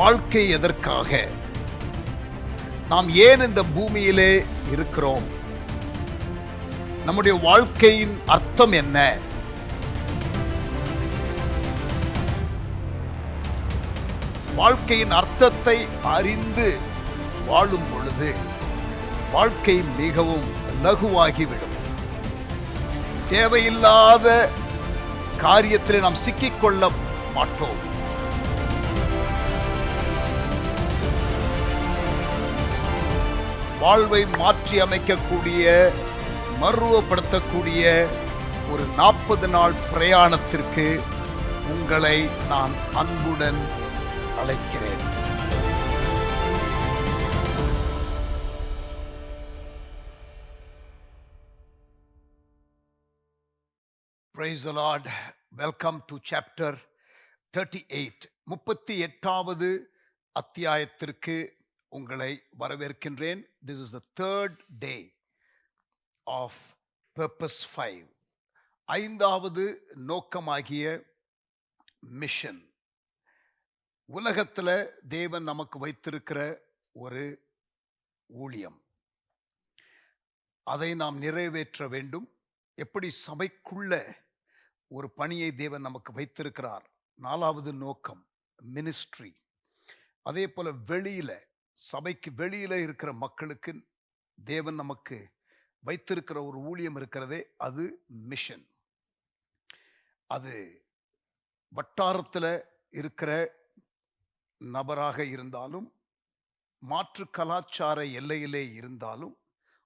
வாழ்க்கை எதற்காக? நாம் ஏன் இந்த பூமியிலே இருக்கிறோம்? நம்முடைய வாழ்க்கையின் அர்த்தம் என்ன? வாழ்க்கையின் அர்த்தத்தை அறிந்து வாழும் பொழுது வாழ்க்கை மிகவும் லகுவாகிவிடும். தேவையில்லாத காரியத்திலே நாம் சிக்கிக்கொள்ள மாட்டோம். வாழ்வை மாற்றி அமைக்கக்கூடிய, மறுவப்படுத்தக்கூடிய ஒரு 40 நாள் பிரயாணத்திற்கு உங்களை நான் அன்புடன் அழைக்கிறேன். Praise the Lord. Welcome to chapter 38. 38வது அத்தியாயத்திற்கு உங்களை வரவேற்கின்றேன். This is the third day of Purpose 5. 5வது நோக்கமாகிய மிஷன். உலகத்தில் தேவன் நமக்கு வைத்திருக்கிற ஒரு ஊழியம், அதை நாம் நிறைவேற்ற வேண்டும். எப்படி சபைக்குள்ள ஒரு பணியை தேவன் நமக்கு வைத்திருக்கிறார். 4வது நோக்கம் மினிஸ்ட்ரி. அதே போல வெளியில, சபைக்கு வெளியில இருக்கிற மக்களுக்கு தேவன் நமக்கு வைத்திருக்கிற ஒரு ஊழியம் இருக்கிறதே, அது மிஷன். அது வட்டாரத்தில் இருக்கிற நபராக இருந்தாலும், மாற்று கலாச்சார எல்லையிலே இருந்தாலும்,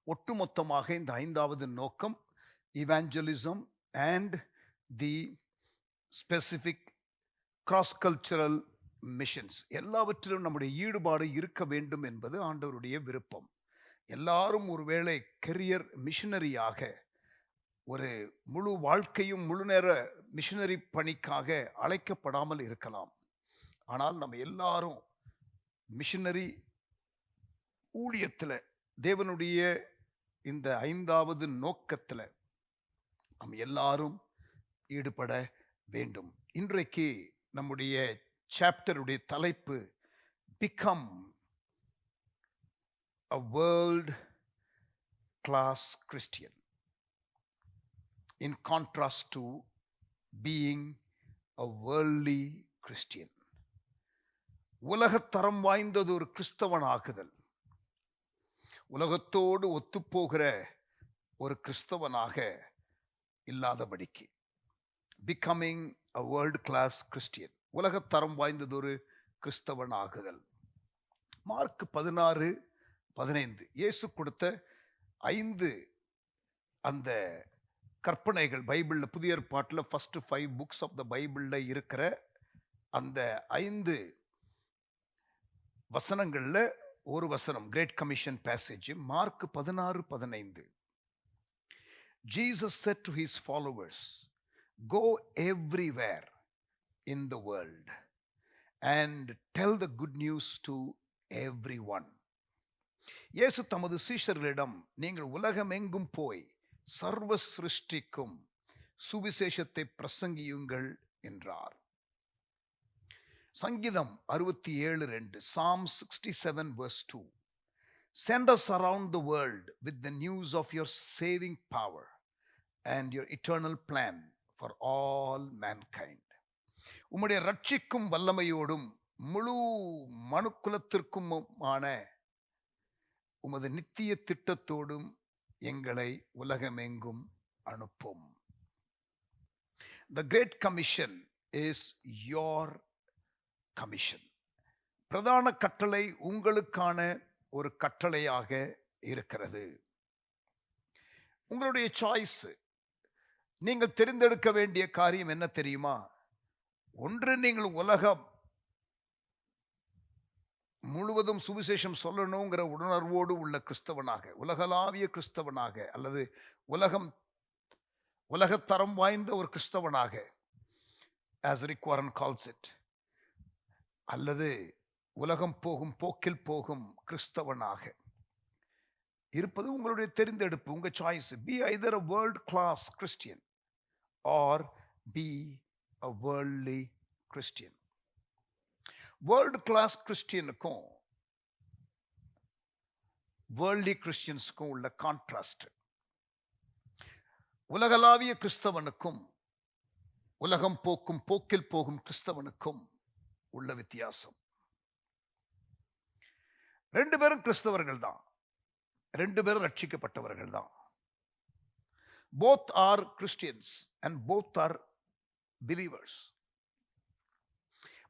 ஒட்டுமொத்தமாக இந்த 5வது நோக்கம் evangelism and the specific cross cultural missions. எல்லாவற்றிலும் நம்முடைய ஈடுபாடு இருக்க வேண்டும் என்பது ஆண்டவருடைய விருப்பம். எல்லாரும் ஒருவேளை கெரியர் மிஷனரியாக, ஒரு முழு வாழ்க்கையும் முழு நேர மிஷனரி பணிக்காக அழைக்கப்படாமல் இருக்கலாம். ஆனால் நம்ம எல்லாரும் மிஷனரி ஊழியத்தில், தேவனுடைய இந்த 5வது நோக்கத்தில் நம்ம எல்லாரும் ஈடுபட வேண்டும். இன்றைக்கு நம்முடைய சாப்டருடைய தலைப்பு become a world class Christian, in contrast to being a worldly Christian. உலகத்தரம் வாய்ந்தது ஒரு கிறிஸ்தவனாகுதல், உலகத்தோடு ஒத்துப்போகிற ஒரு கிறிஸ்தவனாக இல்லாதபடிக்கு. becoming a world class Christian, உலகத்தரம் வாய்ந்தது ஒரு கிறிஸ்தவனாகுதல். மார்க் 16:15 இயேசு கொடுத்த 5 அந்த கற்பனைகள் பைபிளில், புதிய ஏற்பாட்டில் ஃபர்ஸ்ட் 5 books ஆஃப் த பைபிளில் இருக்கிற அந்த 5 வசனங்களில் ஒரு வசனம், great commission passage, Mark 16:15. Jesus said to his followers, go everywhere in the world and tell the good news to everyone. இயேசு தமது சீஷர்களிடம், நீங்கள் உலகமெங்கும் போய் சர்வ சிருஷ்டிக்கும் சுவிசேஷத்தை பிரசங்கியுங்கள் என்றார். சங்கீதம் 67:2, Psalm 67 verse 2, send us around the world with the news of your saving power and your eternal plan for all mankind. உம்முடைய ரட்சிக்கும் வல்லமையோடும் முழு மனுக்குலத்திற்குமான உமது நித்திய திட்டத்தோடும் எங்களை உலகமெங்கும் அனுப்பும். The Great Commission is your commission. பிரதான கட்டளை உங்களுக்கான ஒரு கட்டளையாக இருக்கிறது. உங்களுடைய சாய்ஸ். நீங்கள் தெரிந்தெடுக்க வேண்டிய காரியம் என்ன தெரியுமா? ஒன்று, நீங்கள் உலகம் முழுவதும் சுவிசேஷம் சொல்லணுங்கிற உணர்வோடு உள்ள கிறிஸ்தவனாக, உலகளாவிய கிறிஸ்தவனாக, அல்லது உலகத்தரம் வாய்ந்த ஒரு கிறிஸ்தவனாக, as Rick Warren calls it, அல்லது உலகம் போகும் போக்கில் போகும் கிறிஸ்தவனாக இருப்பது உங்களுடைய தெரிந்தெடுப்பு, உங்க choice. Be either a world class Christian or be a worldly Christian. World class கிறிஸ்டியனுக்கும் வேர்ல்டி கிறிஸ்டியன்ஸுக்கும் உள்ள கான்ட்ராஸ்ட், உலகளாவிய கிறிஸ்தவனுக்கும் உலகம் போக்கும் போக்கில் போகும் கிறிஸ்தவனுக்கும் உள்ள வித்தியாசம். ரெண்டு பேரும் கிறிஸ்தவர்கள் தான், ரெண்டு பேரும் ரட்சிக்கப்பட்டவர்கள் தான். Both are Christians and both are believers.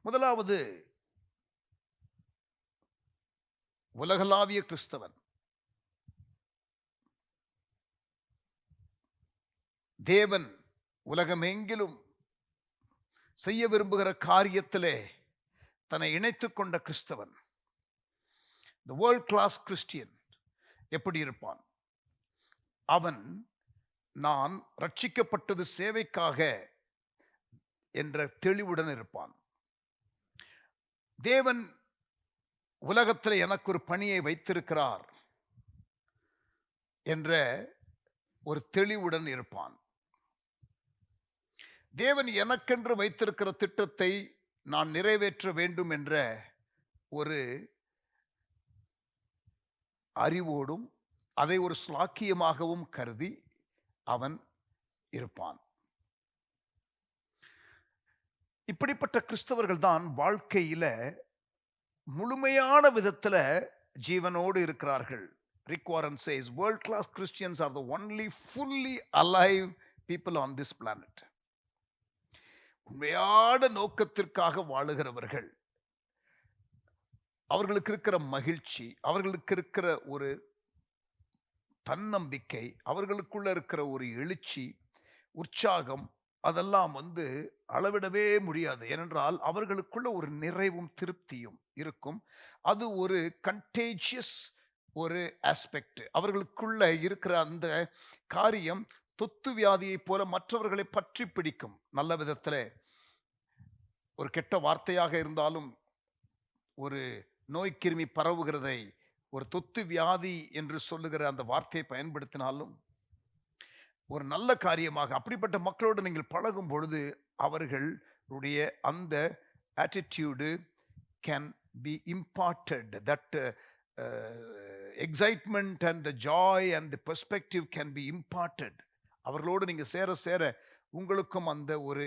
முதலாவது உலகளாவிய கிறிஸ்தவன். தேவன் உலகமெங்கிலும் செய்ய விரும்புகிற காரியத்திலே தன்னை இணைத்துக் கொண்ட கிறிஸ்தவன். The world class Christian எப்படி இருப்பான்? அவன் நான் ரட்சிக்கப்பட்டது சேவைக்காக என்ற தெளிவுடன் இருப்பான். தேவன் உலகத்தில் எனக்கு ஒரு பணியை வைத்திருக்கிறார் என்ற ஒரு தெளிவுடன் இருப்பான். தேவன் எனக்கென்று வைத்திருக்கிற திட்டத்தை நான் நிறைவேற்ற வேண்டும் என்ற ஒரு அறிவோடும் அதை ஒரு ஸ்லாக்கியமாகவும் கருதி அவன் இருப்பான். இப்படிப்பட்ட கிறிஸ்தவர்கள் தான் வாழ்க்கையில முழுமையான விதத்தில் ஜீவனோடு இருக்கிறார்கள். Rick Warren says world class Christians are the only fully alive people on this planet. உண்மையான நோக்கத்திற்காக வாழுகிறவர்கள், அவர்களுக்கு இருக்கிற மகிழ்ச்சி, அவர்களுக்கு இருக்கிற ஒரு தன்னம்பிக்கை, அவர்களுக்குள்ள இருக்கிற ஒரு எழுச்சி, உற்சாகம், அதெல்லாம் அளவிடவே முடியாது. ஏனென்றால் அவர்களுக்குள்ள ஒரு நிறைவும் திருப்தியும் இருக்கும். அது ஒரு கண்டேஜியஸ் ஒரு ஆஸ்பெக்ட். அவர்களுக்குள்ள இருக்கிற அந்த காரியம் தொத்து வியாதியை போல மற்றவர்களை பற்றி பிடிக்கும். நல்ல விதத்தில் ஒரு கெட்ட வார்த்தையாக இருந்தாலும், ஒரு நோய்க்கிருமி பரவுகிறதை ஒரு தொத்து வியாதி என்று சொல்லுகிற அந்த வார்த்தையை பயன்படுத்தினாலும் ஒரு நல்ல காரியமாக, அப்படிப்பட்ட மக்களோடு நீங்கள் பழகும் பொழுது அவர்களுடைய அந்த attitude can be imported. That excitement and the joy and the perspective can be imported. அவர்களோடு நீங்கள் சேர சேர உங்களுக்கும் அந்த ஒரு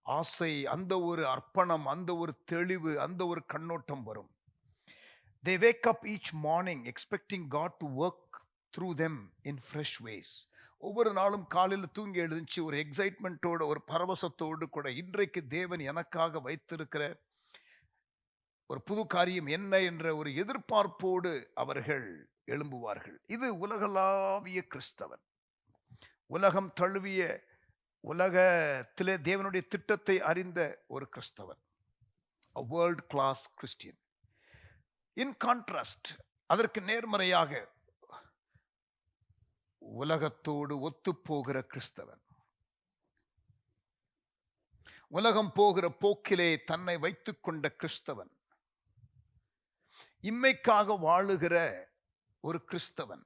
ஆசை, அந்த ஒரு அர்ப்பணம், அந்த ஒரு தெளிவு, அந்த ஒரு கண்ணோட்டம் வரும். They wake up each morning expecting God to work through them in fresh ways. ஒவ்வொரு நாளும் காலையில் தூங்கி எழுந்துச்சு ஒரு எக்ஸைட்மெண்ட்டோட, ஒரு பரவசத்தோடு கூட இன்றைக்கு தேவன் எனக்காக வைத்திருக்கிற ஒரு புது காரியம் என்ன என்ற ஒரு எதிர்பார்ப்போடு அவர்கள் எழும்புவார்கள். இது உலகளாவிய கிறிஸ்தவன், உலகம் தழுவிய, உலகத்திலே தேவனுடைய திட்டத்தை அறிந்த ஒரு கிறிஸ்தவன், a world class Christian. In contrast, அதற்கு நேர்மறையாக உலகத்தோடு ஒத்துப்போகிற கிறிஸ்தவன், உலகம் போகிற போக்கிலே தன்னை வைத்துக் கொண்ட கிறிஸ்தவன், இம்மைக்காக வாழுகிற ஒரு கிறிஸ்தவன்,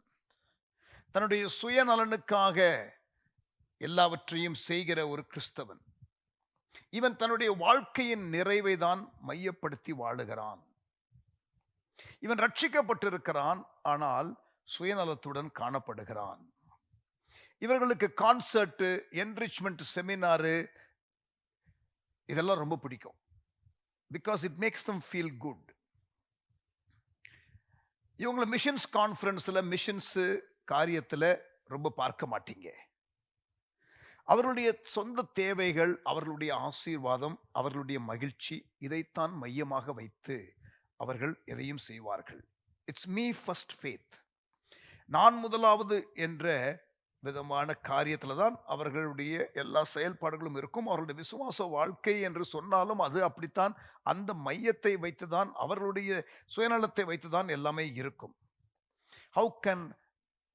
தன்னுடைய சுயநலனுக்காக எல்லாவற்றையும் செய்கிற ஒரு கிறிஸ்தவன். இவன் தன்னுடைய வாழ்க்கையின் நிறைவை தான் மையப்படுத்தி வாழுகிறான். இவன் ரட்சிக்கப்பட்டிருக்கிறான், ஆனால் சுயநலத்துடன் காணப்படுகிறான். இவர்களுக்கு கான்சர்ட், என்ரிச்மெண்ட் செமினாரு இதெல்லாம் ரொம்ப பிடிக்கும். Because it makes them feel good. இவங்களை மிஷன்ஸ் கான்ஃபரன்ஸில், மிஷன்ஸ் காரியத்தில் ரொம்ப பார்க்க மாட்டீங்க. அவர்களுடைய சொந்த தேவைகள், அவர்களுடைய ஆசீர்வாதம், அவர்களுடைய மகிழ்ச்சி, இதைத்தான் மையமாக வைத்து அவர்கள் எதையும் செய்வார்கள். இட்ஸ் மீ ஃபர்ஸ்ட் ஃபேத், நான் முதலாவது என்ற விதமான காரியத்தில் தான் அவர்களுடைய எல்லா செயல்பாடுகளும் இருக்கும். அவர்களுடைய விசுவாச வாழ்க்கை என்று சொன்னாலும் அது அப்படித்தான், அந்த மையத்தை வைத்துதான், அவர்களுடைய சுயநலத்தை வைத்துதான் எல்லாமே இருக்கும். How can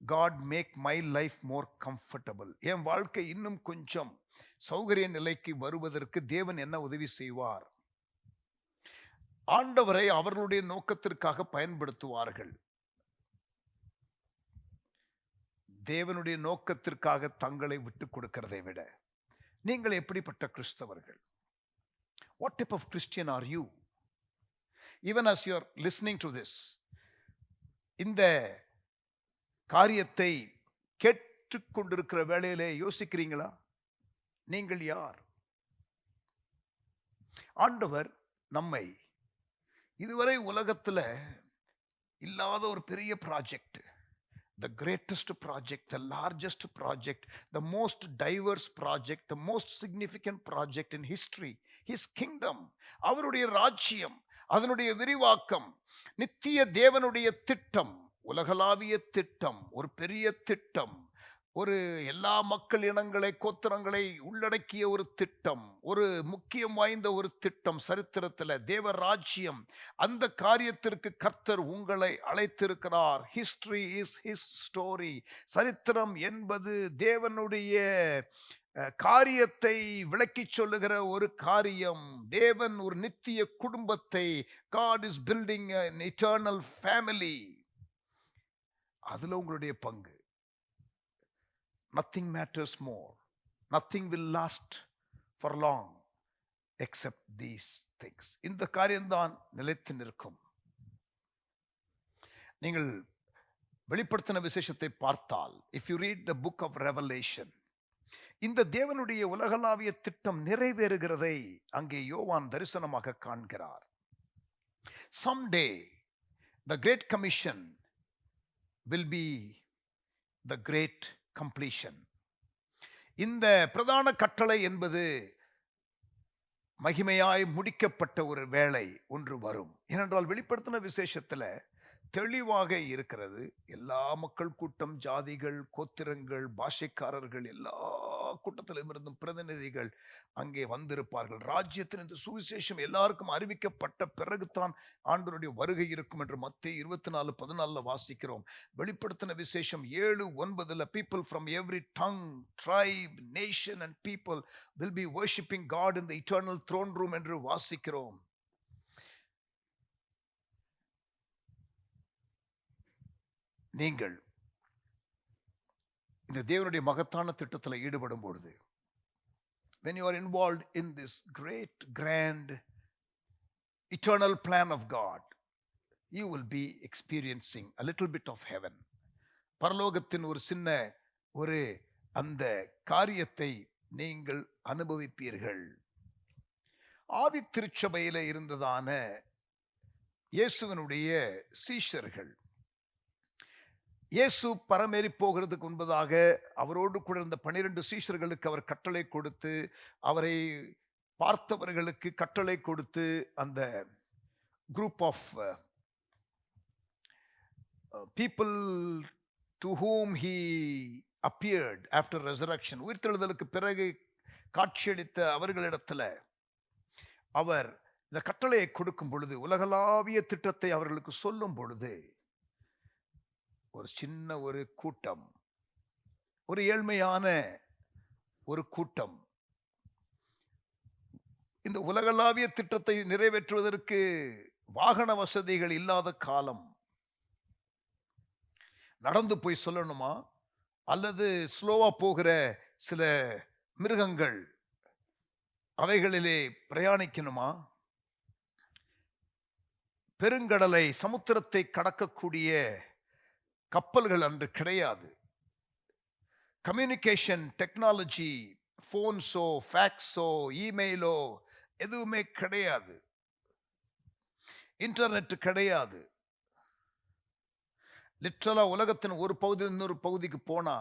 God make my life more comfortable? என் வாழ்க்கை இன்னும் கொஞ்சம் சௌகரிய நிலைக்கு வருவதற்கு தேவன் என்ன உதவி செய்வார்? ஆண்டவரை அவர்களுடைய நோக்கத்திற்காக பயன்படுத்துவார்கள். தேவனுடைய நோக்கத்திற்காக தங்களை விட்டு கொடுக்கிறதை விட நீங்கள் எப்படிப்பட்ட கிறிஸ்தவர்கள்? What type of Christian are you? even as you're listening to this, இந்த காரியத்தை கேட்டுக்கொண்டிருக்கிற வேளையிலே யோசிக்கிறீங்களா? நீங்கள் யார்? ஆண்டவர் நம்மை இதுவரை உலகத்துல இல்லாத ஒரு பெரிய project, the greatest project, the largest project, the most diverse project, the most significant project in history, his kingdom, அவருடைய ராஜ்யம், அதனுடைய விரிவாக்கம், நித்திய தேவனுடைய திட்டம், உலகளாவிய திட்டம், ஒரு பெரிய திட்டம், ஒரு எல்லா மக்கள் இனங்களை கோத்திரங்களை உள்ளடக்கிய ஒரு திட்டம், ஒரு முக்கியம் வாய்ந்த ஒரு திட்டம் சரித்திரத்தில் தேவ ராஜ்யம். அந்த காரியத்திற்கு கர்த்தர் உங்களை அழைத்திருக்கிறார். History is his story. சரித்திரம் என்பது தேவனுடைய காரியத்தை விளக்கி சொல்லுகிற ஒரு காரியம். தேவன் ஒரு நித்திய குடும்பத்தை, God is building an eternal family. அதுல உங்களுடைய பங்கு. Nothing matters more. Nothing will last for long except these things. இந்த காரியம்தான் நிலைத்து நிற்கும். நீங்கள் வெளிப்படுத்தின விசேஷத்தை பார்த்தால், if you read the book of Revelation, இந்த தேவனுடைய உலகளாவிய திட்டம் நிறைவேறுகிறதை அங்கே யோவான் தரிசனமாக காண்கிறார். Someday the great commission will be the great completion. இந்த பிரதான கட்டளை என்பது மகிமையாய் முடிக்கப்பட்ட ஒரு வேளை ஒன்று வரும். ஏனென்றால் வெளிப்படுத்தின விசேஷத்துல தெளிவாக இருக்கிறது. எல்லா மக்கள் கூட்டம், ஜாதிகள், கோத்திரங்கள், பாஷைக்காரர்கள், எல்லா கூட்டத்திலும் இருந்தும் பிரதிநிதிகள் அங்கே வந்திருப்பார்கள். ராஜ்யத்தின் இந்த சுவிசேஷம் எல்லாருக்கும் அறிவிக்கப்பட்ட பிறகுதான் ஆண்டவருடைய வருகை இருக்கும் என்று மத்தேயு 24:14 வாசிக்கிறோம். வெளிப்படுத்தின விசேஷம் 7:9 people from every tongue, tribe, nation and people will be worshiping God in the eternal throne room என்று வாசிக்கிறோம். நீங்கள் இந்த தேவனுடைய மகத்தான திட்டத்தில் ஈடுபடும் பொழுது, when you are involved in this great grand eternal plan of God, you will be experiencing a little bit of heaven. பரலோகத்தின் ஒரு சின்ன ஒரு அந்த காரியத்தை நீங்கள் அனுபவிப்பீர்கள். ஆதி திருச்சபையில இருந்ததான இயேசுவினுடைய சீஷர்கள், இயேசு பரமேறி போகிறதுக்கு முன்பதாக அவரோடு கூட இருந்த 12 சீஷர்களுக்கு அவர் கட்டளை கொடுத்து, அவரை பார்த்தவர்களுக்கு கட்டளை கொடுத்து, அந்த group of people to whom he appeared after resurrection, உயிர்த்தெழுதலுக்கு பிறகு காட்சியளித்த அவர்களிடத்துல அவர் இந்த கட்டளையை கொடுக்கும் பொழுது, உலகளாவிய திட்டத்தை அவர்களுக்கு சொல்லும் பொழுது, ஒரு சின்ன ஒரு கூட்டம், ஒரு ஏழ்மையான ஒரு கூட்டம், இந்த உலகளாவிய திட்டத்தை நிறைவேற்றுவதற்கு வாகன வசதிகள் இல்லாத காலம், நடந்து போய் சொல்லணுமா அல்லது ஸ்லோவா போகிற சில மிருகங்கள் அவைகளிலே பிரயாணிக்கணுமா? பெருங்கடலை, சமுத்திரத்தை கடக்கக்கூடிய கப்பல்கள் அன்று கிடையாது. கம்யூனிகேஷன் டெக்னாலஜி, போன்ஸோ, ஃபேக்ஸோ, இமெயிலோ எதுவுமே கிடையாது. இன்டர்நெட் கிடையாது. லிட்டரலா உலகத்தின் ஒரு பகுதியில் இன்னொரு பகுதிக்கு போனா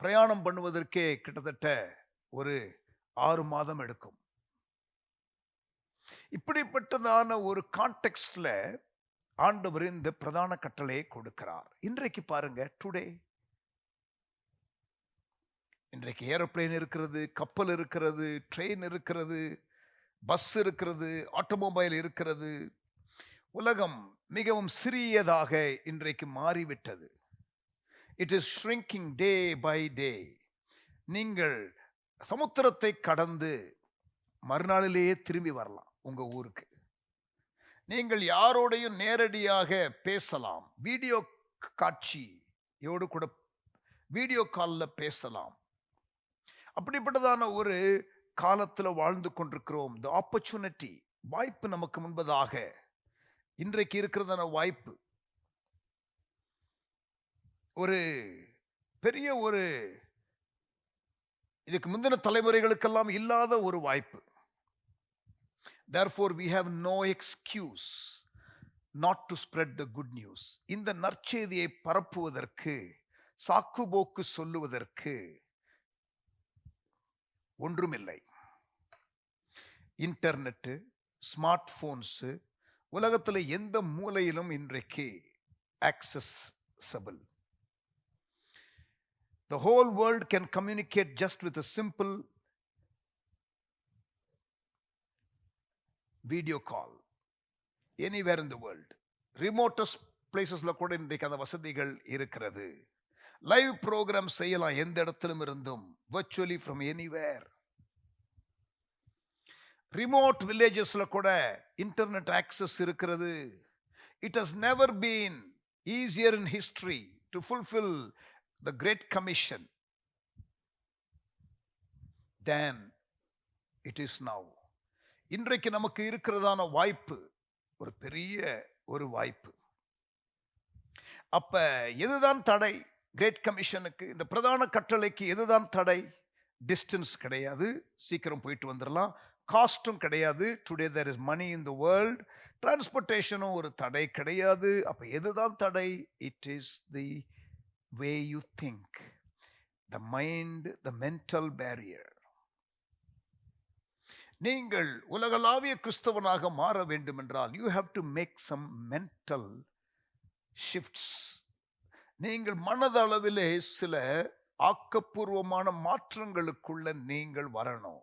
பிரயாணம் பண்ணுவதற்கே கிட்டத்தட்ட ஒரு 6 மாதம் எடுக்கும். இப்படிப்பட்டதான ஒரு கான்டெக்ஸ்ட்ல ஆண்டவர் இந்த பிரதான கட்டளையை கொடுக்கிறார். இன்றைக்கு பாருங்க, டுடே இன்றைக்கு ஏரோப்ளேன் இருக்கிறது, கப்பல் இருக்கிறது, ட்ரெயின் இருக்கிறது, பஸ் இருக்கிறது, ஆட்டோமொபைல் இருக்கிறது. உலகம் மிகவும் சிறியதாக இன்றைக்கு மாறிவிட்டது. It is shrinking day by day. நீங்கள் சமுத்திரத்தை கடந்து மறுநாளிலேயே திரும்பி வரலாம் உங்க ஊருக்கு. நீங்கள் யாரோடையும் நேரடியாக பேசலாம். வீடியோ காட்சியோடு கூட வீடியோ காலில் பேசலாம். அப்படிப்பட்டதான ஒரு காலத்தில் வாழ்ந்து கொண்டிருக்கிறோம். தி ஆப்பர்ச்சுனிட்டி, வாய்ப்பு நமக்கு முன்பதாக இன்றைக்கு இருக்கிறதான வாய்ப்பு ஒரு பெரிய இதுக்கு முந்தின தலைமுறைகளுக்கெல்லாம் இல்லாத ஒரு வாய்ப்பு. Therefore we have no excuse not to spread the good news. இந்த நற்செய்தியை பரப்புவதற்கு, சாக்குபோக்கு சொல்லுவதற்கு ஒன்றுமில்லை. இன்டர்நெட், ஸ்மார்ட் போன்ஸ் உலகத்தில் எந்த மூலையிலும் இன்றைக்கு accessible. The whole world can communicate just with a simple video call anywhere in the world. Remotest places-ல கூட இன்றைக்கு அந்த வசதிகள் இருக்கிறது. லைவ் ப்ரோக்ராம் செய்யலாம் எந்த இடத்திலும் இருந்தும், virtually from anywhere. ரிமோட் வில்லேஜஸ்ல கூட இன்டர்நெட் ஆக்சஸ் இருக்கிறது. It has never been easier in history to fulfill the Great Commission than it is now. இன்றைக்கு நமக்கு இருக்கிறதான வாய்ப்பு ஒரு பெரிய ஒரு வாய்ப்பு. அப்ப எதுதான் தடை? கிரேட் கமிஷனுக்கு, இந்த பிரதான கட்டளைக்கு எதுதான் தடை? டிஸ்டன்ஸ் கிடையாது, சீக்கிரம் போயிட்டு வந்துடலாம். காஸ்டும் கிடையாது. Today there is money in the world. டிரான்ஸ்போர்ட்டேஷனும் ஒரு தடை கிடையாது. அப்ப எதுதான் தடை? It is the way you think, the mind, the mental barrier. நீங்கள் உலகளாவிய கிறிஸ்தவனாக மாற வேண்டும் என்றால் you have to make some mental shifts. நீங்கள் மனதளவிலே சில ஆக்கப்பூர்வமான மாற்றங்களுக்குள்ள நீங்கள் வரணும்.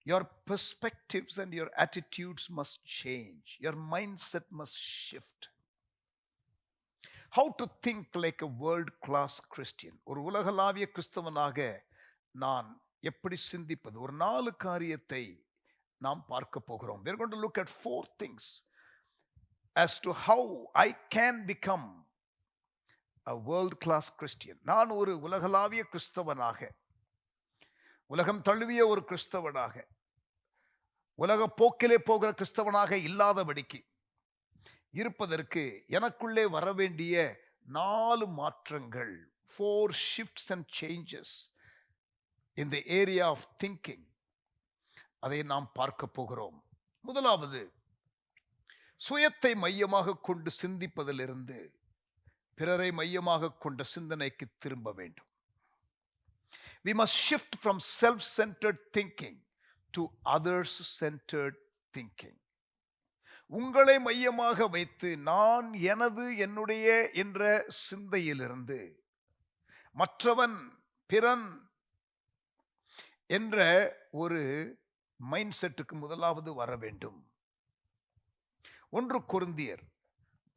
Your perspectives and your attitudes must change. Your mindset must shift. How to think like a world-class Christian? ஒரு உலகளாவிய கிறிஸ்தவனாக நான் எப்படி சிந்திப்பது? ஒரு 4 காரியத்தை நாம் பார்க்க போகிறோம். We are going to look at 4 things as to how I can become a world-class Christian. நான் ஒரு உலகளாவிய கிறிஸ்தவனாக, உலகம் தழுவிய ஒரு கிறிஸ்தவனாக, உலக போக்கிலே போகிற கிறிஸ்தவனாக இல்லாதபடிக்கு இருப்பதற்கு எனக்குள்ளே வரவேண்டிய 4 மாற்றங்கள், 4 shifts and changes in the area of thinking, அதை நாம் பார்க்க போகிறோம். முதலாவது, சுயத்தை மையமாக கொண்டு சிந்திப்பதிலிருந்து பிறரை மையமாக கொண்ட சிந்தனைக்கு திரும்ப வேண்டும். We must shift from self-centered thinking to others-centered thinking. உங்களை மையமாக வைத்து நான், எனது, என்னுடைய என்ற சிந்தையிலிருந்து மற்றவன், பிறன் என்ற ஒரு மைண்ட் செட்டுக்கு முதலாவது வர வேண்டும். 1 கொரிந்தியர்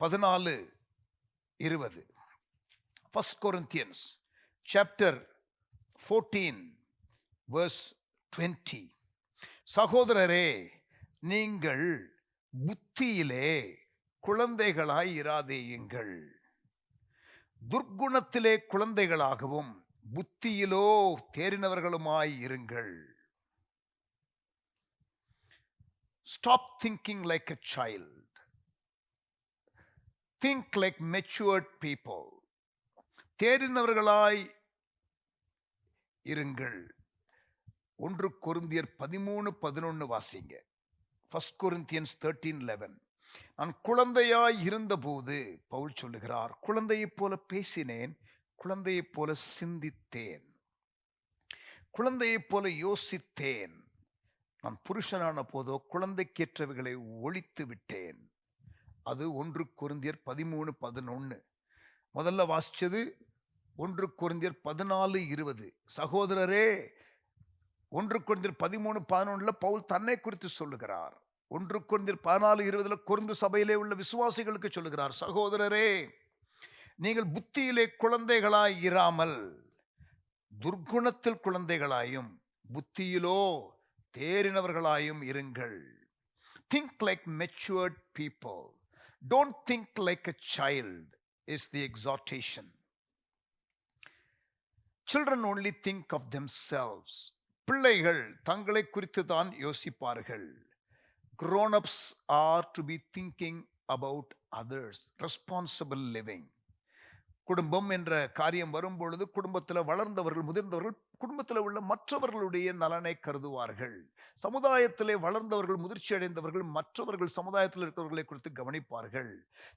14:20. 1 Corinthians chapter 14 verse 20. சகோதரரே, நீங்கள் புத்தியிலே குழந்தைகளாய் இராதேயுங்கள், துர்க்குணத்திலே குழந்தைகளாகவும் புத்தியிலோ தேறினவர்களுமாய் இருங்கள். Stop thinking like a child. Think like matured people. தேறினவர்களாய் இருங்கள். 1 கொரிந்தியர் 13:11 வாசிங்க. 1 Corinthians 13:11. நான் குழந்தையாய் இருந்தபோது, பவுல் சொல்லுகிறார், குழந்தையைப் போல பேசினேன், குழந்தையைப் போல சிந்தித்தேன், குழந்தையைப் போல யோசித்தேன். நான் புருஷனான போதோ குழந்தைக்கேற்றவைகளை ஒழித்து விட்டேன். அது 1 கொரிந்தியர் 13:11. முதல்ல வாசிச்சது 1 கொரிந்தியர் 14:20. சகோதரரே, 1 கொரிந்தியர் 13:11 பவுல் தன்னை குறித்து சொல்லுகிறார். 1 கொரிந்தியர் 14:20 கொரிந்து சபையிலே உள்ள விசுவாசிகளுக்கு சொல்லுகிறார், சகோதரரே, நீங்கள் புத்தியிலே குழந்தைகளாய் இராமல் துர்க்குணத்தில் குழந்தைகளாயும் புத்தியிலோ தேறினவர்களாயும் இருங்கள். Think like matured people. Don't think like a child is the exhortation. Children only think of themselves. பிள்ளைகள் தங்களை குறித்து தான் யோசிப்பார்கள். Grown-ups are to be thinking about others, responsible living. குடும்பம் என்ற காரியம் வரும் பொழுது குடும்பத்தில் வளர்ந்தவர்கள், முதிர்ந்தவர்கள் குடும்பத்தில் உள்ள மற்றவர்களுடைய நலனை கருதுவார்கள். சமுதாயத்திலே வளர்ந்தவர்கள், முதிர்ச்சி அடைந்தவர்கள் மற்றவர்கள் சமுதாயத்தில் இருக்கிறவர்களை குறித்து கவனிப்பார்கள்.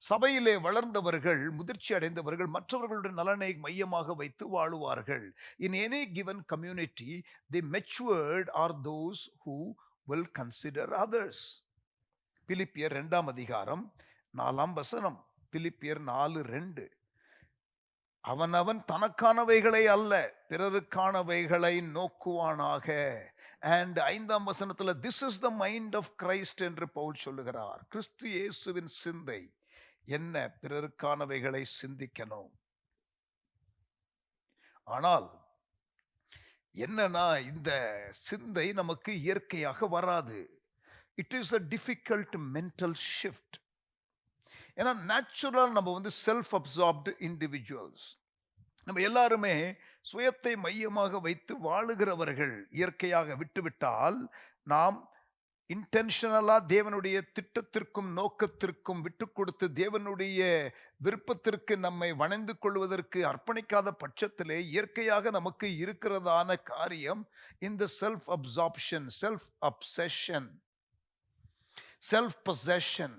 சபையிலே வளர்ந்தவர்கள், முதிர்ச்சி அடைந்தவர்கள் மற்றவர்களுடைய நலனை மையமாக வைத்து வாழுவார்கள். In any given community, the matured are those who will consider others. பிலிப்பியர் 2 அதிகாரம் 4 பிலிப்பியர் 4:2. அவனவன் தனக்கானவைகளை அல்ல பிறருக்கானவைகளை நோக்குவானாக. And 5 this is the mind of Christ என்று பவுல் சொல்லுகிறார். கிறிஸ்து இயேசுவின் சிந்தை என்ன? பிறருக்கானவைகளை சிந்திக்கணும். ஆனால் என்னன்னா, இந்த சிந்தை நமக்கு இயற்கையாக வராது. It is a difficult mental shift. ஏன்னா நேச்சுரல் நம்ம செல்ஃப் அப்சார்ப்டு இண்டிவிஜுவல்ஸ். நம்ம எல்லாருமே சுயத்தை மையமாக வைத்து வாழுகிறவர்கள். இயற்கையாக விட்டுவிட்டால் நாம் இன்டென்ஷனலாக தேவனுடைய திட்டத்திற்கும் நோக்கத்திற்கும் விட்டு கொடுத்து தேவனுடைய விருப்பத்திற்கு நம்மை வணைந்து கொள்வதற்கு அர்ப்பணிக்காத பட்சத்திலே இயற்கையாக நமக்கு இருக்கிறதான காரியம் இந்த self absorption, self obsession, self possession.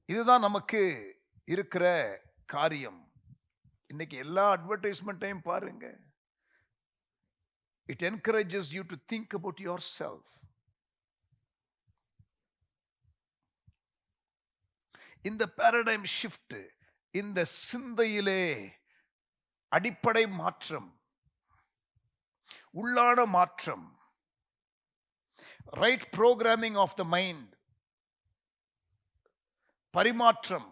இதுதான் நமக்கு இருக்கிற காரியம். இன்னைக்கு எல்லா அட்வர்டைஸ்மெண்ட்டையும் பாருங்க. It encourages you to think about yourself. இந்த பேரடைம் ஷிஃப்ட், இந்த சிந்தையிலே அடிப்படை மாற்றம், உள்ளான மாற்றம், right programming of the mind, பரிமாற்றம்,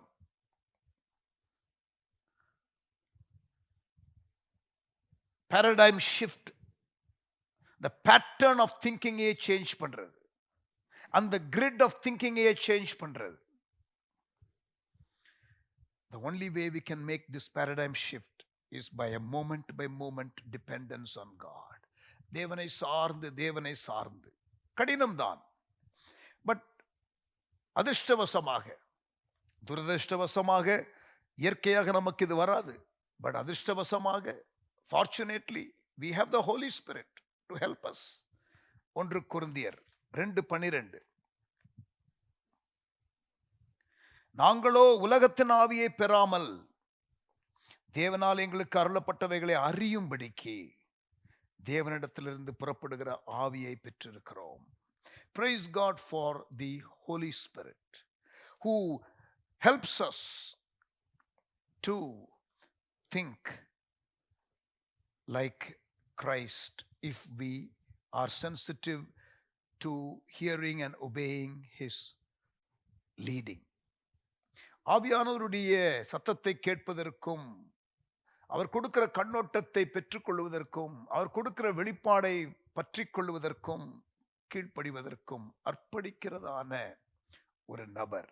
paradigm shift, the pattern of thinking change பண்றது, அந்த grid of thinking change பண்றது. The only way we can make this paradigm shift is by a moment by moment dependence on God. தேவனை சார்ந்து கடினம்தான். But அதிர்ஷ்டவசமாக, துரதிர்ஷ்டவசமாக இயற்கையாக நமக்கு இது வராது. பட் அதிர்ஷ்டவசமாக, fortunately, we have the Holy Spirit to help us. 1 கொரிந்தியர் 2:12. நாங்களோ உலகத்தின் ஆவியை பெறாமல் தேவனால் எங்களுக்கு அருளப்பட்டவைகளை அறியும்படிக்கு தேவனிடத்திலிருந்து புறப்படுகிற ஆவியை பெற்றிருக்கிறோம். Praise God for the Holy Spirit who helps us to think like Christ if we are sensitive to hearing and obeying his leading. ஆவியானவருடைய சத்தத்தை கேட்பதற்கும், அவர் கொடுக்கிற கண்ணோட்டத்தை பெற்றுக்கொள்வதற்கும், அவர் கொடுக்கிற வெளிப்பாடை பற்றி கொள்வதற்கும், கீழ்ப்படிவதற்கும் அர்ப்பணிக்கிறதான ஒரு நபர்,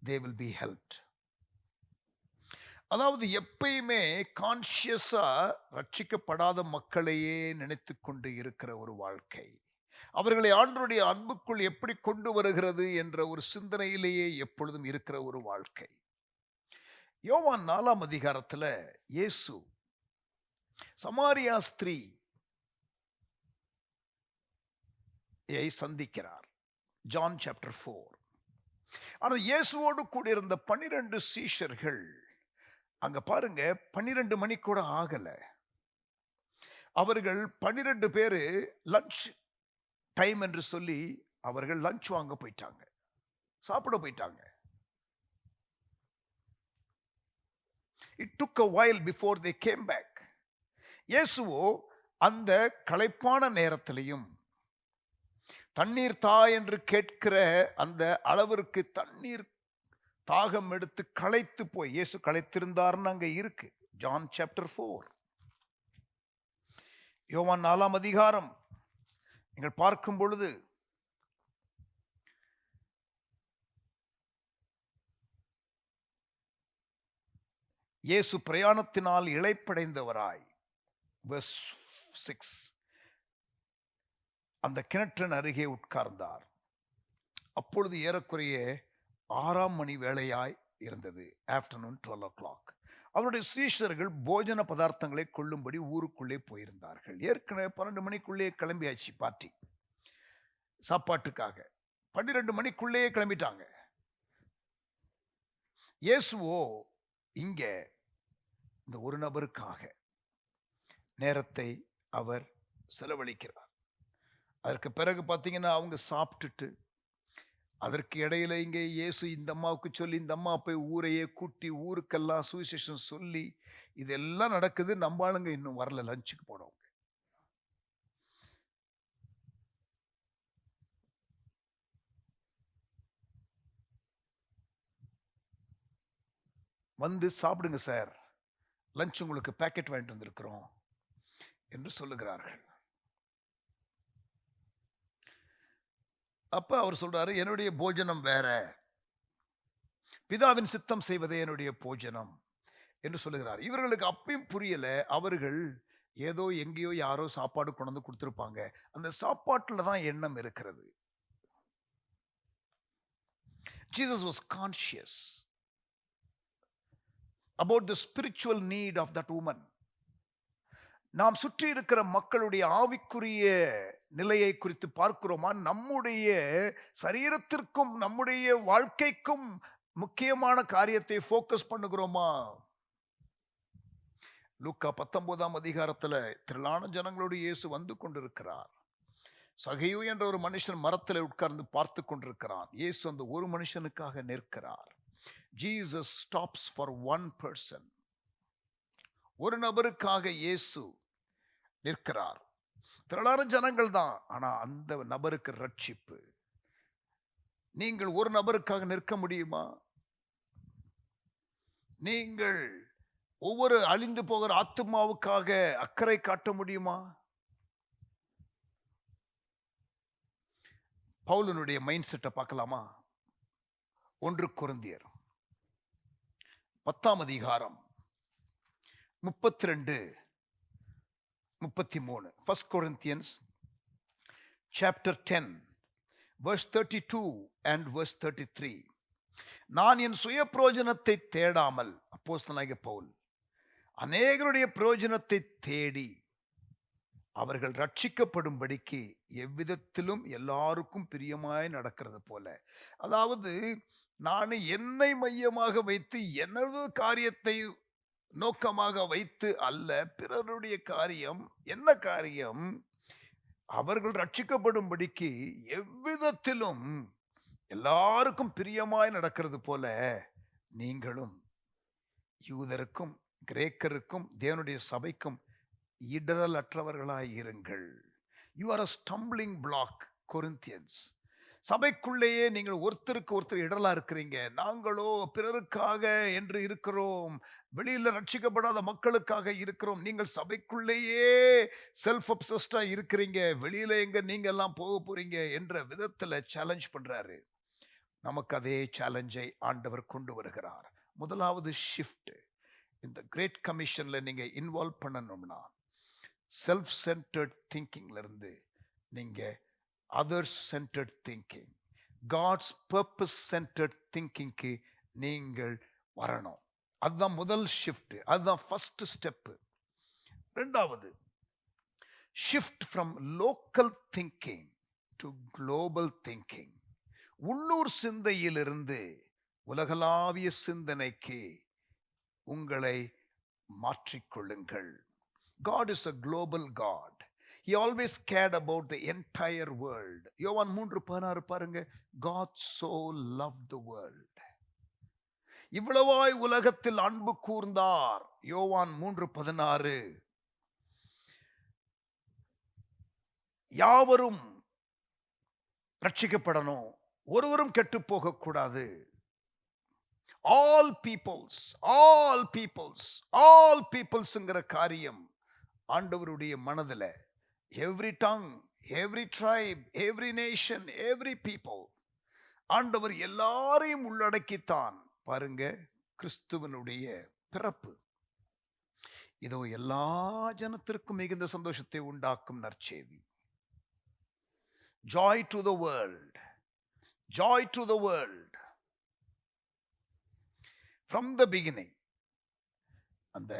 they will be helped. அதாவது எப்பயுமே கான்சியஸா ரட்சிக்கப்படாத மக்களையே நினைத்து கொண்டு இருக்கிற ஒரு வாழ்க்கை, அவர்களை ஆண்டவருடைய அன்புக்குள் எப்படி கொண்டு வருகிறது என்ற ஒரு சிந்தனையிலேயே எப்பொழுதும் இருக்கிற ஒரு வாழ்க்கை. யோவான் 4 அதிகாரத்தில் இயேசு சமாரியா ஸ்திரீ சந்திக்கிறார். John chapter 4. ஆனால் இயேசுவோடு கூடியிருந்த 12 சீஷர்கள் அங்க பாருங்க, 12 மணி கூட ஆகல. அவர்கள் 12 பேரு லஞ்ச் டைம் என்று சொல்லி அவர்கள் லஞ்ச் வாங்க போயிட்டாங்க, சாப்பிட போயிட்டாங்க. It took a while before they came back. இயேசுவோ அந்த களைப்பான நேரத்திலையும் தண்ணீர் தா என்று கேட்கிற அந்த அளவிற்கு தண்ணீர் தாகம் எடுத்து களைத்து போய், இயேசு களைத்திருந்தார்னு அங்க இருக்கு. John chapter 4. யோவான் 4 அதிகாரம் நீங்கள் பார்க்கும் பொழுது இயேசு பிரயாணத்தினால் இளைப்படைந்தவராய், verse 6, அந்த கிணற்றின் அருகே உட்கார்ந்தார். அப்பொழுது ஏறக்குறைய 6 மணி வேளையாய் இருந்தது. Afternoon 12 o'clock. அவருடைய சீஷர்கள் போஜன பதார்த்தங்களை கொள்ளும்படி ஊருக்குள்ளே போயிருந்தார்கள். ஏற்கனவே 12 மணிக்குள்ளே கிளம்பியாச்சு பார்ட்டி சாப்பாட்டுக்காக. 12 மணிக்குள்ளே கிளம்பிட்டாங்க. இயேசுவோ இங்க இந்த ஒரு நபருக்காக நேரத்தை அவர் செலவழிக்கிறார். அதற்கு பிறகு பார்த்தீங்கன்னா அவங்க சாப்பிட்டுட்டு அதற்கு இடையில இங்கே இயேசு இந்த அம்மாவுக்கு சொல்லி இந்த அம்மா போய் ஊரையே கூட்டி ஊருக்கெல்லாம் சுவிசேஷம் சொல்லி இதெல்லாம் நடக்குது. நம்ம ஆளுங்க இன்னும் வரல லஞ்சுக்கு போனவங்க. வந்து சாப்பிடுங்க சார், லஞ்ச் உங்களுக்கு பேக்கெட் வாங்கிட்டு வந்திருக்கிறோம் என்று சொல்லுகிறார்கள். அப்ப அவர் சொல்றாரு, என்னுடைய போஜனம் வேற, பிதாவின் சித்தம் செய்வதே என்னுடைய போஜனம் என்று சொல்லுகிறார். இவர்களுக்கு அப்பயும் புரியல. அவர்கள் ஏதோ எங்கேயோ யாரோ சாப்பாடு கொண்டு வந்து கொடுத்திருப்பாங்க. அந்த சாப்பாட்டுல தான் எண்ணம் இருக்கிறது. Jesus was conscious about the spiritual need of that woman. நாம் சுற்றி இருக்கிற மக்களுடைய ஆவிக்குரிய நிலையை குறித்து பார்க்கிறோமா? நம்முடைய சரீரத்திற்கும் நம்முடைய வாழ்க்கைக்கும் முக்கியமான காரியத்தை போக்கஸ் பண்ணுகிறோமா? லூக்கா 19ஆம் அதிகாரத்துல திரளான ஜனங்களோடு இயேசு வந்து கொண்டிருக்கிறார். சகையு என்ற ஒரு மனுஷன் மரத்தில் உட்கார்ந்து பார்த்து கொண்டிருக்கிறான். இயேசு அந்த ஒரு மனுஷனுக்காக நிற்கிறார். Jesus stops for one person. ஒரு நபருக்காக இயேசு நிற்கிறார். திரளான ஜனங்கள் தான், ஆனா அந்த நபருக்கு ரட்சிப்பு. நீங்கள் ஒரு நபருக்காக நிற்க முடியுமா? நீங்கள் ஒவ்வொரு அழிந்து போகிற ஆத்துமாவுக்காக அக்கறை காட்ட முடியுமா? பவுலனுடைய மைண்ட் செட்டை பார்க்கலாமா? 1 கொரிந்தியர் 10ஆம் அதிகாரம் 32 33. 1 Corinthians chapter 10 verse 32 and verse 33. நான் என் சுய பிரயோஜனத்தை தேடாமல், அப்போஸ்தலனாகிய பவுல் அநேகருடைய பிரயோஜனத்தை தேடி அவர்கள் ரட்சிக்கப்படும்படிக்கு எவ்விதத்திலும் எல்லாருக்கும் பிரியமாய் நடக்கிறது போல. அதாவது நான் என்னை மையமாக வைத்து எனது காரியத்தை நோக்கமாக வைத்து அல்ல, பிறருடைய காரியம். என்ன காரியம்? அவர்கள் ரட்சிக்கப்படும்படிக்கு எவ்விதத்திலும் எல்லாருக்கும் பிரியமாய் நடக்கிறது போல நீங்களும் யூதருக்கும் கிரேக்கருக்கும் தேவனுடைய சபைக்கும் இடரலற்றவர்களாய் இருங்கள். You are a stumbling block Corinthians. சபைக்குள்ளேயே நீங்கள் ஒருத்தருக்கு ஒருத்தர் இடரலா இருக்கிறீங்க. நாங்களோ பிறருக்காக என்று இருக்கிறோம், வெளியில ரட்சிக்கப்படாத மக்களுக்காக இருக்கிறோம். நீங்கள் சபைக்குள்ளேயே செல்ஃப் அப்சஸ்டா இருக்கிறீங்க, வெளியில எங்க நீங்க எல்லாம் போக போறீங்க என்ற விதத்துல சேலஞ்ச் பண்றாரு. நமக்கு அதே சேலஞ்சை ஆண்டவர் கொண்டு வருகிறார். முதலாவது ஷிஃப்ட். இந்த கிரேட் கமிஷன்ல நீங்க இன்வால்வ் பண்ணணும்னா செல்ஃப் சென்டர்ட் திங்கிங்ல இருந்து நீங்க others centred thinking, God's purpose centred திங்கிங்க்கு நீங்கள் வரணும். அதுதான் முதல் ஷிஃப்ட், அதுதான் ஃபர்ஸ்ட் ஸ்டெப். ரெண்டாவது shift from local thinking to global thinking. உள்ளூர் சிந்தையிலிருந்து உலகளாவிய சிந்தனைக்கு உங்களை மாற்றிக்கொள்ளுங்கள். God is a global God. He always cared about the entire world. யோவான் 3:16 பாருங்க. God so loved the world. இவ்வளவாய் உலகத்தில் அன்பு கூர்ந்தார். யோவான் 3:16. யாவரும் ரட்சிக்கப்படணும், ஒருவரும் கெட்டு போக கூடாது. All peoples, all peoples, all பீப்புள்ஸ்ங்கிற காரியம் ஆண்டவருடைய மனதில் every tongue, every tribe, every nation, every people, ஆண்டவர் எல்லாரையும் உள்ளடக்கித்தான். பாருங்க, கிறிஸ்துவனுடைய பிறப்பு இதோ எல்லா ஜனத்திற்கும் மிகுந்த சந்தோஷத்தை உண்டாக்கும் நற்செய்தி. Joy to the world, joy to the world. From the beginning. அந்த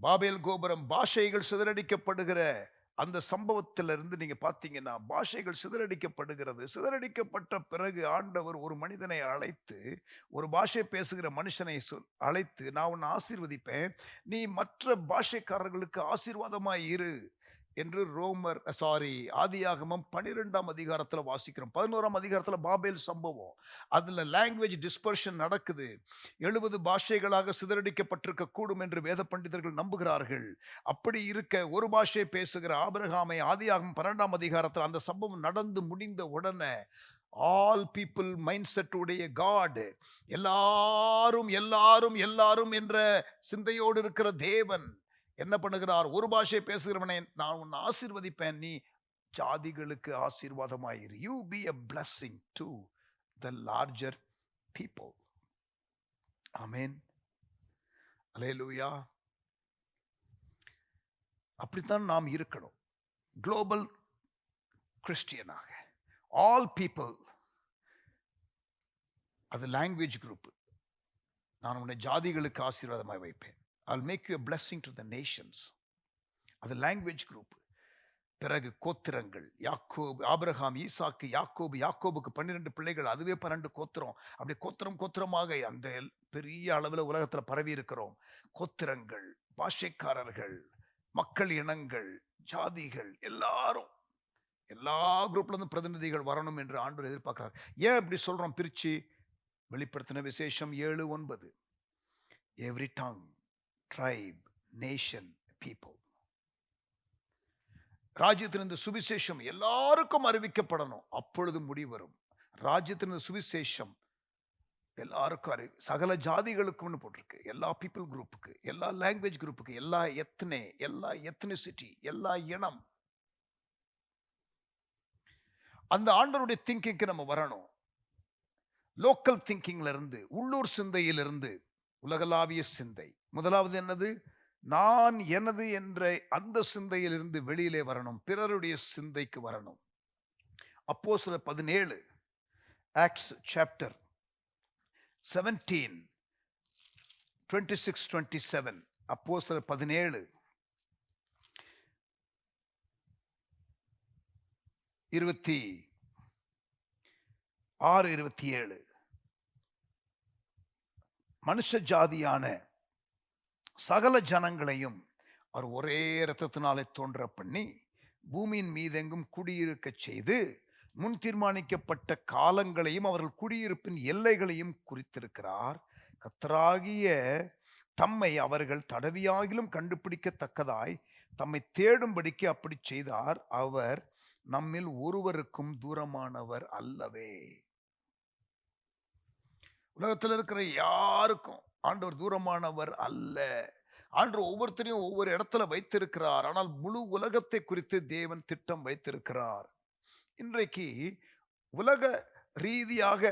பாபேல் கோபுரம் பாஷைகள் சிதறடிக்கப்படுகிற அந்த சம்பவத்திலிருந்து நீங்க பார்த்தீங்கன்னா, பாஷைகள் சிதறடிக்கப்படுகிறது. சிதறடிக்கப்பட்ட பிறகு ஆண்டவர் ஒரு மனிதனை அழைத்து, ஒரு பாஷை பேசுகிற மனுஷனை அழைத்து, நான் உன்னை ஆசீர்வதிப்பேன், நீ மற்ற பாஷைக்காரர்களுக்கு ஆசீர்வாதமாய் இரு என்று ஆதியாகமம் 12ஆம் அதிகாரத்தில் வாசிக்கிறோம். 11ஆம் அதிகாரத்தில் பாபேல் சம்பவம், அதுல லாங்குவேஜ் டிஸ்பர்ஷன் நடக்குது. 70 பாஷைகளாக சிதறடிக்கப்பட்டிருக்க கூடும் என்று வேத பண்டிதர்கள் நம்புகிறார்கள். அப்படி இருக்க ஒரு பாஷை பேசுகிற ஆபிரகாமை ஆதியாகமம் 12ஆம் அதிகாரத்தில் அந்த சம்பவம் நடந்து முடிந்த உடனே ஆல் பீப்புள் மைண்ட் செட் உடைய காட், எல்லாரும் எல்லாரும் எல்லாரும் என்ற சிந்தையோடு இருக்கிற தேவன் என்ன பண்ணுகிறார்? ஒரு பாஷை பேசுகிறவனை நான் உன்னை ஆசீர்வதிப்பேன், நீ ஜாதிகளுக்கு ஆசீர்வாதமாயிரு. You be a blessing to the larger people. ஆமென். அல்லேலூயா. அப்படித்தான் நாம் இருக்கணும். குளோபல் கிறிஸ்டியனாக ஆல் பீப்புள். அது லாங்குவேஜ் குரூப். நான் உன்னை ஜாதிகளுக்கு ஆசீர்வாதமாய் வைப்பேன். I'll make you a blessing to the nations. அது லாங்குவேஜ் குரூப். பிறகு கோத்திரங்கள், யாக்கோபு, ஆபிரகாம், ஈசாக்கு, யாக்கோபு, யாக்கோபுக்கு 12 பிள்ளைகள், அதுவே 12 கோத்திரம். அப்படி கோத்திரம் கோத்திரமாக அந்த பெரிய அளவில் உலகத்தில் பரவி இருக்கிறோம். கோத்திரங்கள், பாஷைக்காரர்கள், மக்கள் இனங்கள், ஜாதிகள், எல்லாரும் எல்லா குரூப்ல இருந்து பிரதிநிதிகள் வரணும் என்று ஆண்டவர் எதிர்பார்க்கிறார். ஏன் இப்படி சொல்றோம் பிரிச்சு? வெளிப்படுத்தின விசேஷம் 7:9. Every tongue, tribe, nation, people. ராஜ்யத்திலிருந்து சுவிசேஷம் எல்லாருக்கும் அறிவிக்கப்படணும். அப்பொழுது முடிவு வரும். ராஜ்யத்திலிருந்து சுவிசேஷம் எல்லாருக்கும் சகல ஜாதிகளுக்கும் போட்டிருக்கு. எல்லா பீப்புள் குரூப்புக்கு, எல்லா லாங்குவேஜ் குரூப்புக்கு, எல்லா எத்னிசிட்டி, எல்லா இனம். அந்த ஆண்டவருடைய திங்கிங்க்கு நம்ம வரணும். லோக்கல் திங்கிங்ல இருந்து, உள்ளூர் சிந்தையிலிருந்து உலகளாவிய சிந்தை. முதலாவது என்னது? நான் எனது என்ற அந்த சிந்தையிலிருந்து வெளியிலே வரணும், பிறருடைய சிந்தைக்கு வரணும். அப்போஸ்தலர் 17, ஆக்ட்ஸ் சாப்டர் 17, 26-27. அப்போஸ்தலர் 17 26-27. மனுஷ ஜாதியான சகல ஜனங்களையும் அவர் ஒரே இரத்தத்தினாலே தோன்ற பண்ணி பூமியின் மீதெங்கும் குடியிருக்க செய்து முன் தீர்மானிக்கப்பட்ட காலங்களையும் அவர்கள் குடியிருப்பின் எல்லைகளையும் குறித்திருக்கிறார். கர்த்தராகிய தம்மை அவர்கள் தடவியாகிலும் கண்டுபிடிக்கத்தக்கதாய் தம்மை தேடும்படிக்கு அப்படி செய்தார். அவர் நம்மில் ஒருவருக்கும் தூரமானவர் அல்லவே. உலகத்தில் இருக்கிற யாருக்கும் ஆண்டவர் தூரமானவர் அல்ல. ஆண்டவர் ஒவ்வொருத்தரையும் ஒவ்வொரு இடத்துல வைத்திருக்கிறார். ஆனால் முழு உலகத்தை குறித்து தேவன் திட்டம் வைத்திருக்கிறார். இன்றைக்கு உலக ரீதியாக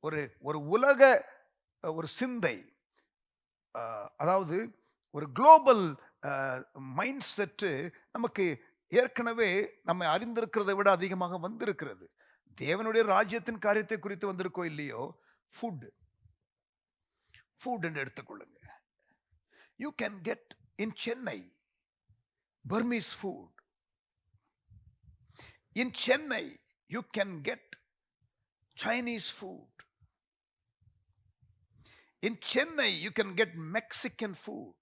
ஒரு உலக ஒரு சிந்தை, அதாவது ஒரு குளோபல் மைண்ட் செட்டு நமக்கு ஏற்கனவே நம்ம அறிந்திருக்கிறதை விட அதிகமாக வந்திருக்கிறது. தேவனுடைய ராஜ்யத்தின் காரியத்தை குறித்து வந்திருக்கோ இல்லையோ, ஃபுட் என்று எடுத்துக்கொள்ளுங்க. You can get in Chennai Burmese food. In Chennai you can get Chinese food. In Chennai you can get Mexican food.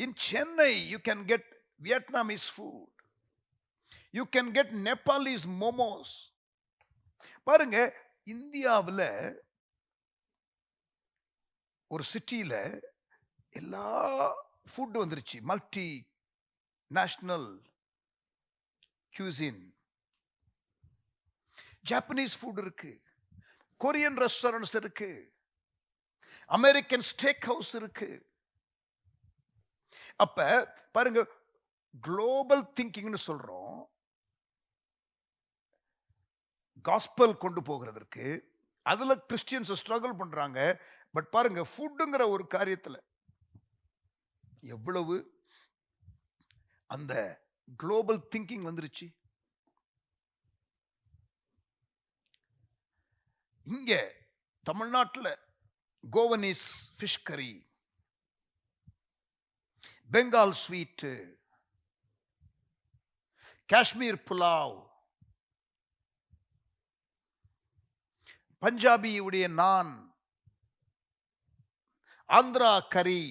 In Chennai, you can get Vietnamese food. You can get Nepalese momos. பாருங்க, இந்தியாவில் ஒரு சிட்டியில் எல்லா food வந்துருச்சு. Multi national cuisine. Japanese food இருக்கு, Korean restaurants இருக்கு, American stack house இருக்கு. அப்ப பாருங்க, குளோபல் திங்கிங்னு சொல்றோம். காஸ்பல் கொண்டு போகிறதுக்கு அதுல கிறிஸ்டியன்ஸ் ஸ்ட்ரகிள் பண்றாங்க. பட் பாருங்க, ஃபுட்டுங்கிற ஒரு காரியத்துல எவ்வளவு அந்த குளோபல் திங்கிங் வந்துருச்சு. இங்க தமிழ்நாட்டில் Goanese fish curry, Bengal sweet, Kashmir pulao, பஞ்சாபியுடைய naan, Andhra curry,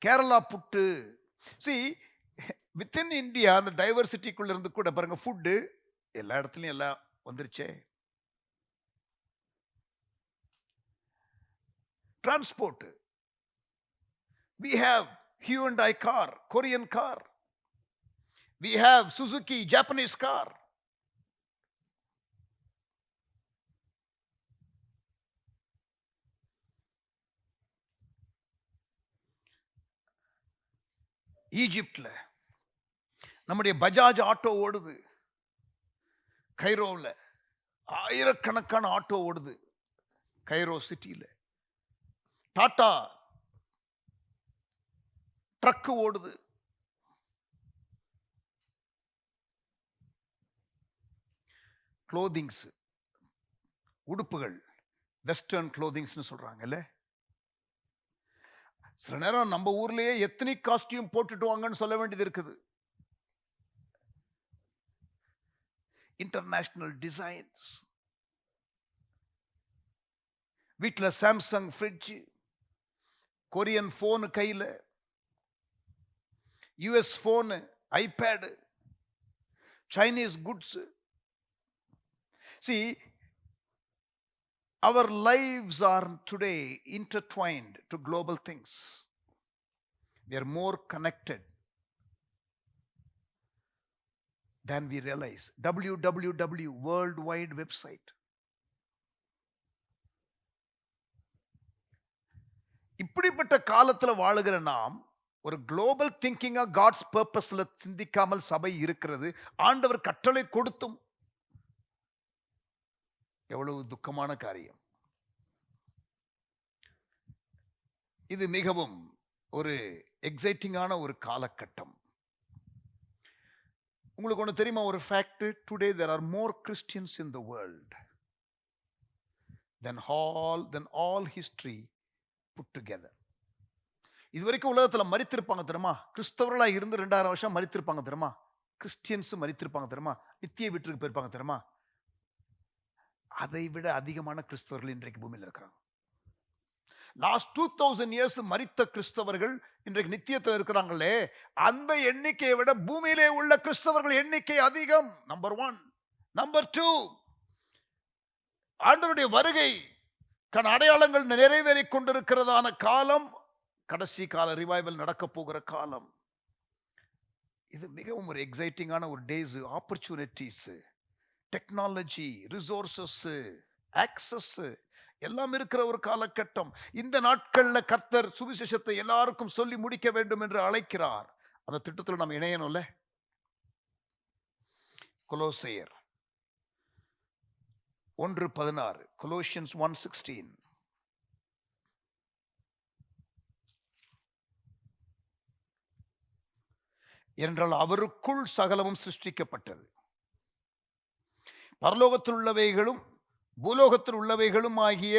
Kerala puttu. See within India அந்த டைவர்சிட்டிக்குள்ள இருந்து கூட பாருங்க, ஃபுட்டு எல்லா இடத்துலையும் எல்லாம் வந்துருச்சே. Transport, we have Hyundai car, Korean car, we have Suzuki, Japanese car. ஈஜிப்ட்ல நம்முடைய பஜாஜ் ஆட்டோ ஓடுது. கைரோவில் ஆயிரக்கணக்கான ஆட்டோ ஓடுது. கைரோ சிட்டியில் டாடா ட்ரக் ஓடுது. க்ளோதிங்ஸ், உடுப்புகள், வெஸ்டர்ன் க்ளோதிங்ஸ்னு சொல்றாங்கல்ல. சில நேரம் நம்ம ஊர்லயே எத்தனிக் காஸ்டியூம் போட்டுட்டு வாங்கன்னு சொல்ல வேண்டியது இருக்குது. International designs. வீட்டில் சாம்சங் ஃப்ரிட்ஜ், கொரியன் போனு கையில், US phone, iPad, Chinese goods. See, our lives are today intertwined to global things. We are more connected than we realize. www, World Wide Website. இப்படிப்பட்ட காலத்தில் வாழுகிற நாம் ஒரு குளோபல் திங்கிங்கா காட்ஸ் பர்பஸ்ல சிந்திக்காமல் சபை இருக்கிறது. ஆண்டவர் கட்டளை கொடுத்தும் எவ்வளவு துக்கமான காரியம். இது மிகவும் ஒரு எக்ஸைட்டிங்கான ஒரு காலகட்டம். உங்களுக்கு ஒன்று தெரியுமா, ஒரு fact, today there are more Christians in the world then all history put together. இது வரைக்கும் உலகத்தில் மரித்திருப்பாங்க தெரியுமா, கிறிஸ்தவர்களாக இருந்து 2000 வருஷம் மரித்திருப்பாங்க தெரியுமா, கிறிஸ்டியன்ஸ் மரித்திருப்பாங்க தெரியுமா, நித்திய வீட்டுக்கு போயிருப்பாங்க தெரியுமா. அதை விட அதிகமான கிறிஸ்தவர்கள் இன்றைக்கு பூமியில் இருக்கிறாங்க. லாஸ்ட் 2000 இயர்ஸ் மரித்த கிறிஸ்தவர்கள் இன்றைக்கு நித்தியத்தில் இருக்கிறாங்களே, அந்த எண்ணிக்கையை விட பூமியிலே உள்ள கிறிஸ்தவர்கள் எண்ணிக்கை அதிகம். நம்பர் 1. நம்பர் 2, ஆண்டவருடைய வருகை அடையாளங்கள் நிறைவேறிக் கொண்டிருக்கிறதான காலம், கடைசி கால ரிவைவல் நடக்க போகிற காலம். இது மிகவும் ஒரு எக்ஸைட்டிங்கான ஒரு days. Opportunities, technology, resources, access எல்லாம் இருக்கிற ஒரு காலகட்டம். இந்த நாட்கள்ல கர்த்தர் சுவிசேஷத்தை எல்லாருக்கும் சொல்லி முடிக்க வேண்டும் என்று அழைக்கிறார். அந்த திட்டத்தில் நாம் இணையணும்ல. கொலோசையர் 1:16, Colossians 1:16. என்றால் அவருக்குள் சகலமும் சிருஷ்டிக்கப்பட்டது, பரலோகத்தில் உள்ளவைகளும் பூலோகத்தில் உள்ளவைகளும் ஆகிய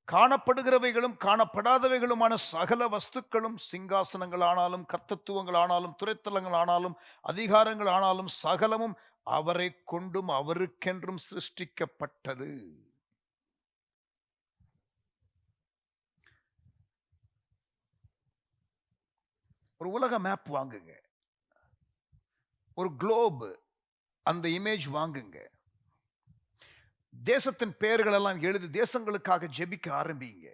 காணப்படுகிறவைகளும் காணப்படாதவைகளுமான சகல வஸ்துக்களும், சிங்காசனங்கள் ஆனாலும் கர்த்தத்துவங்கள் ஆனாலும் துரைத்தலங்கள் ஆனாலும் அதிகாரங்கள் ஆனாலும் சகலமும் அவரை கொண்டும் அவருக்கென்றும் சிருஷ்டிக்கப்பட்டது. ஒரு உலக மேப் வாங்குங்க, ஒரு குளோப் அந்த இமேஜ் வாங்குங்க, தேசத்தின் பெயர்கள் எல்லாம் எழுதி தேசங்களுக்காக ஜெபிக்க ஆரம்பிங்க.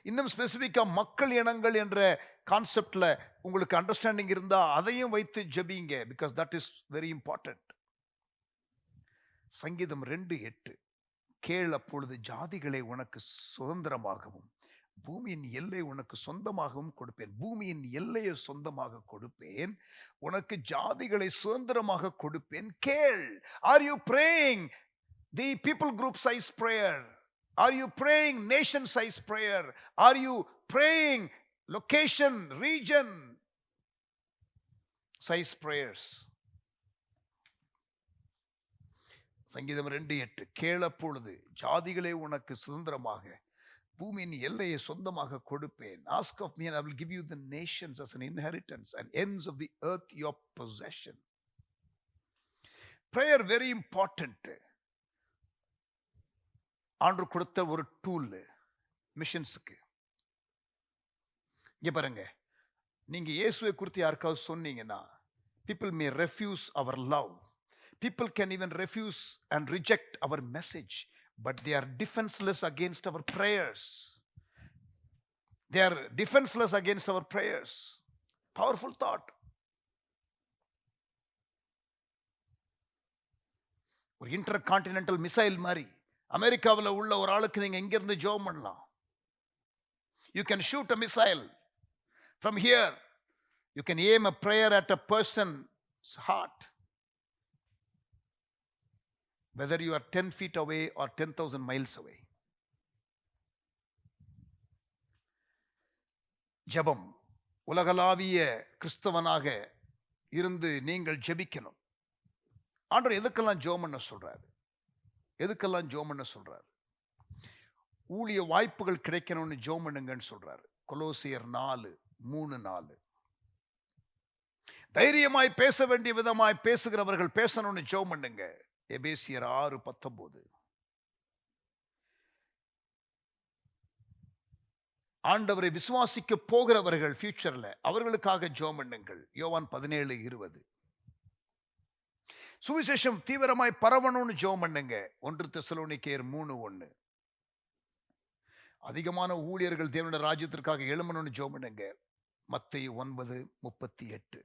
இன்னும் ஸ்பெசிபிக்கா மக்கள் இனங்கள் என்ற கான்செப்ட்ல உங்களுக்கு அண்டர்ஸ்டாண்டிங் இருந்தா அதையும் வைத்து ஜெபிங்க. Because that is very important. சங்கீதம் 2:8, கேள் அப்பொழுது ஜாதிகளை உனக்கு சுதந்திரமாகவும் பூமியின் எல்லை உனக்கு சொந்தமாகவும் கொடுப்பேன். பூமியின் எல்லையை சொந்தமாக கொடுப்பேன், உனக்கு ஜாதிகளை சுதந்திரமாக கொடுப்பேன். கேள். Are you praying the people group size prayer? Are you praying nation size prayer? Are you praying location, region size prayers? சங்கீதம் 2:8 கேளப்பொழுது ஜாதிகளே உனக்கு சுதந்திரமாக பூமியின் எல்லையை சொந்தமாக கொடுப்பேன். Ask of me and I will give you the nations as an inheritance and ends of the earth your possession. Prayer very important. ஆண்டு கொடுத்த ஒரு டூல் மிஷன்ஸுக்கு. இங்க பாருங்க, நீங்க இயேசுவை குறித்து யாருக்காவது சொன்னீங்கன்னா people may refuse our love. People can even refuse and reject our message, but they are defenseless against our prayers. They are defenseless against our prayers. Powerful thought. ஒரு இன்டர்கான்டினென்டல் மிசைல் மாதிரி அமெரிக்காவில் உள்ள ஒரு ஆளுக்கு நீங்க எங்க இருந்து ஜெபம் பண்ணலாம். You can shoot a missile from here. You can aim a prayer at a person's heart. Whether you are 10 feet away or 10,000 miles away. ஜெபம் உலகளாவிய கிறிஸ்தவனாக இருந்து நீங்கள் ஜெபிக்கணும். ஆண்டவர் எதுக்கெல்லாம் ஜெபம் பண்ண சொல்றாரு? எதுக்கெல்லாம் ஜெபம் பண்ண சொல்றாரு? ஊழிய வாய்ப்புகள் கிடைக்கணும்னு ஜெபம் பண்ணுங்கன்னு சொல்றாரு. கொலோசியர் 4:3-4. தைரியமாய் பேச வேண்டிய விதமாய் பேசுகிறவர்கள் பேசணும்னு ஜெபம் பண்ணுங்க. எபேசியர் 6:19. ஆண்டவரை விசுவாசிக்க போகிறவர்கள் ஃபியூச்சர்ல அவர்களுக்காக ஜெபம் பண்ணுங்கள். யோவான் 17:20. சுவிசேஷம் தீவிரமாய் பரவணும்னு ஜெபம் பண்ணுங்க. 1 தெசலோனிக்கேயர் 3:1. அதிகமான ஊழியர்கள் தேவனுடைய ராஜ்யத்திற்காக எழுமணும்னு ஜெபம் பண்ணுங்க. மத்தேயு 9:38.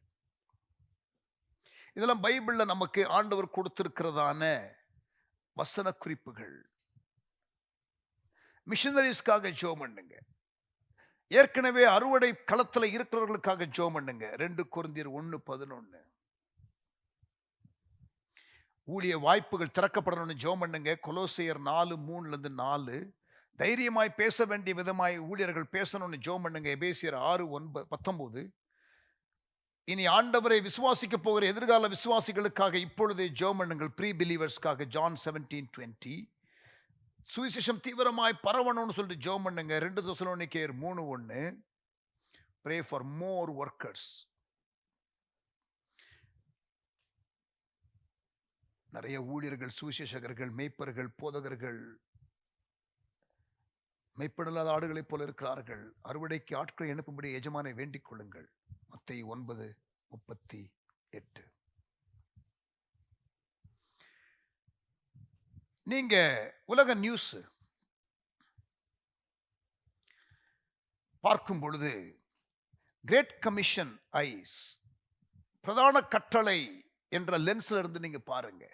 இதெல்லாம் பைபிள்ல நமக்கு ஆண்டவர் கொடுத்திருக்கிறதான வசன குறிப்புகள். மிஷனரிஸ்க்காக ஜெபம் பண்ணுங்க. ஏற்கனவே அறுவடை களத்தில் இருக்கிறவர்களுக்காக ஜெபம் பண்ணுங்க. 2 கொரிந்தியர் 1:11. ஊழிய வாய்ப்புகள் திறக்கப்படணும்னு ஜெபம் பண்ணுங்க. கொலோசியர் 4:3-4. தைரியமாய் பேச வேண்டிய விதமாய் ஊழியர்கள் பேசணும்னு ஜெபம் பண்ணுங்க. எபேசியர் 6:19. இனி ஆண்டவரை விசுவாசிக்க போகிற எதிர்கால விசுவாசிகளுக்காக இப்பொழுதே ஜெபம் பண்ணுங்கள். ப்ரீ பிலீவர்ஸ்க்காக ஜான் 17:20. சுவிசேஷம் தீவிரமாய் பரவணும்னு சொல்லிட்டு ஜெபம் பண்ணுங்க. 2 தெசலோனிக்கேயர் 3:1. Pray for more workers. நிறைய ஊழியர்கள், சுவிசேஷகர்கள், மேய்ப்பர்கள், போதகர்கள் மெய்ப்பனில்லாத ஆடுகளைப் போல இருக்கிறார்கள். அறுவடைக்கு ஆட்களை அனுப்பும்படி எஜமானை வேண்டிக் கொள்ளுங்கள். மத்தேயு 9:38. நீங்க உலக நியூஸ் பார்க்கும் பொழுது கிரேட் கமிஷன் ஐஸ், பிரதான கட்டளை என்ற லென்ஸ்ல இருந்து நீங்க பாருங்க.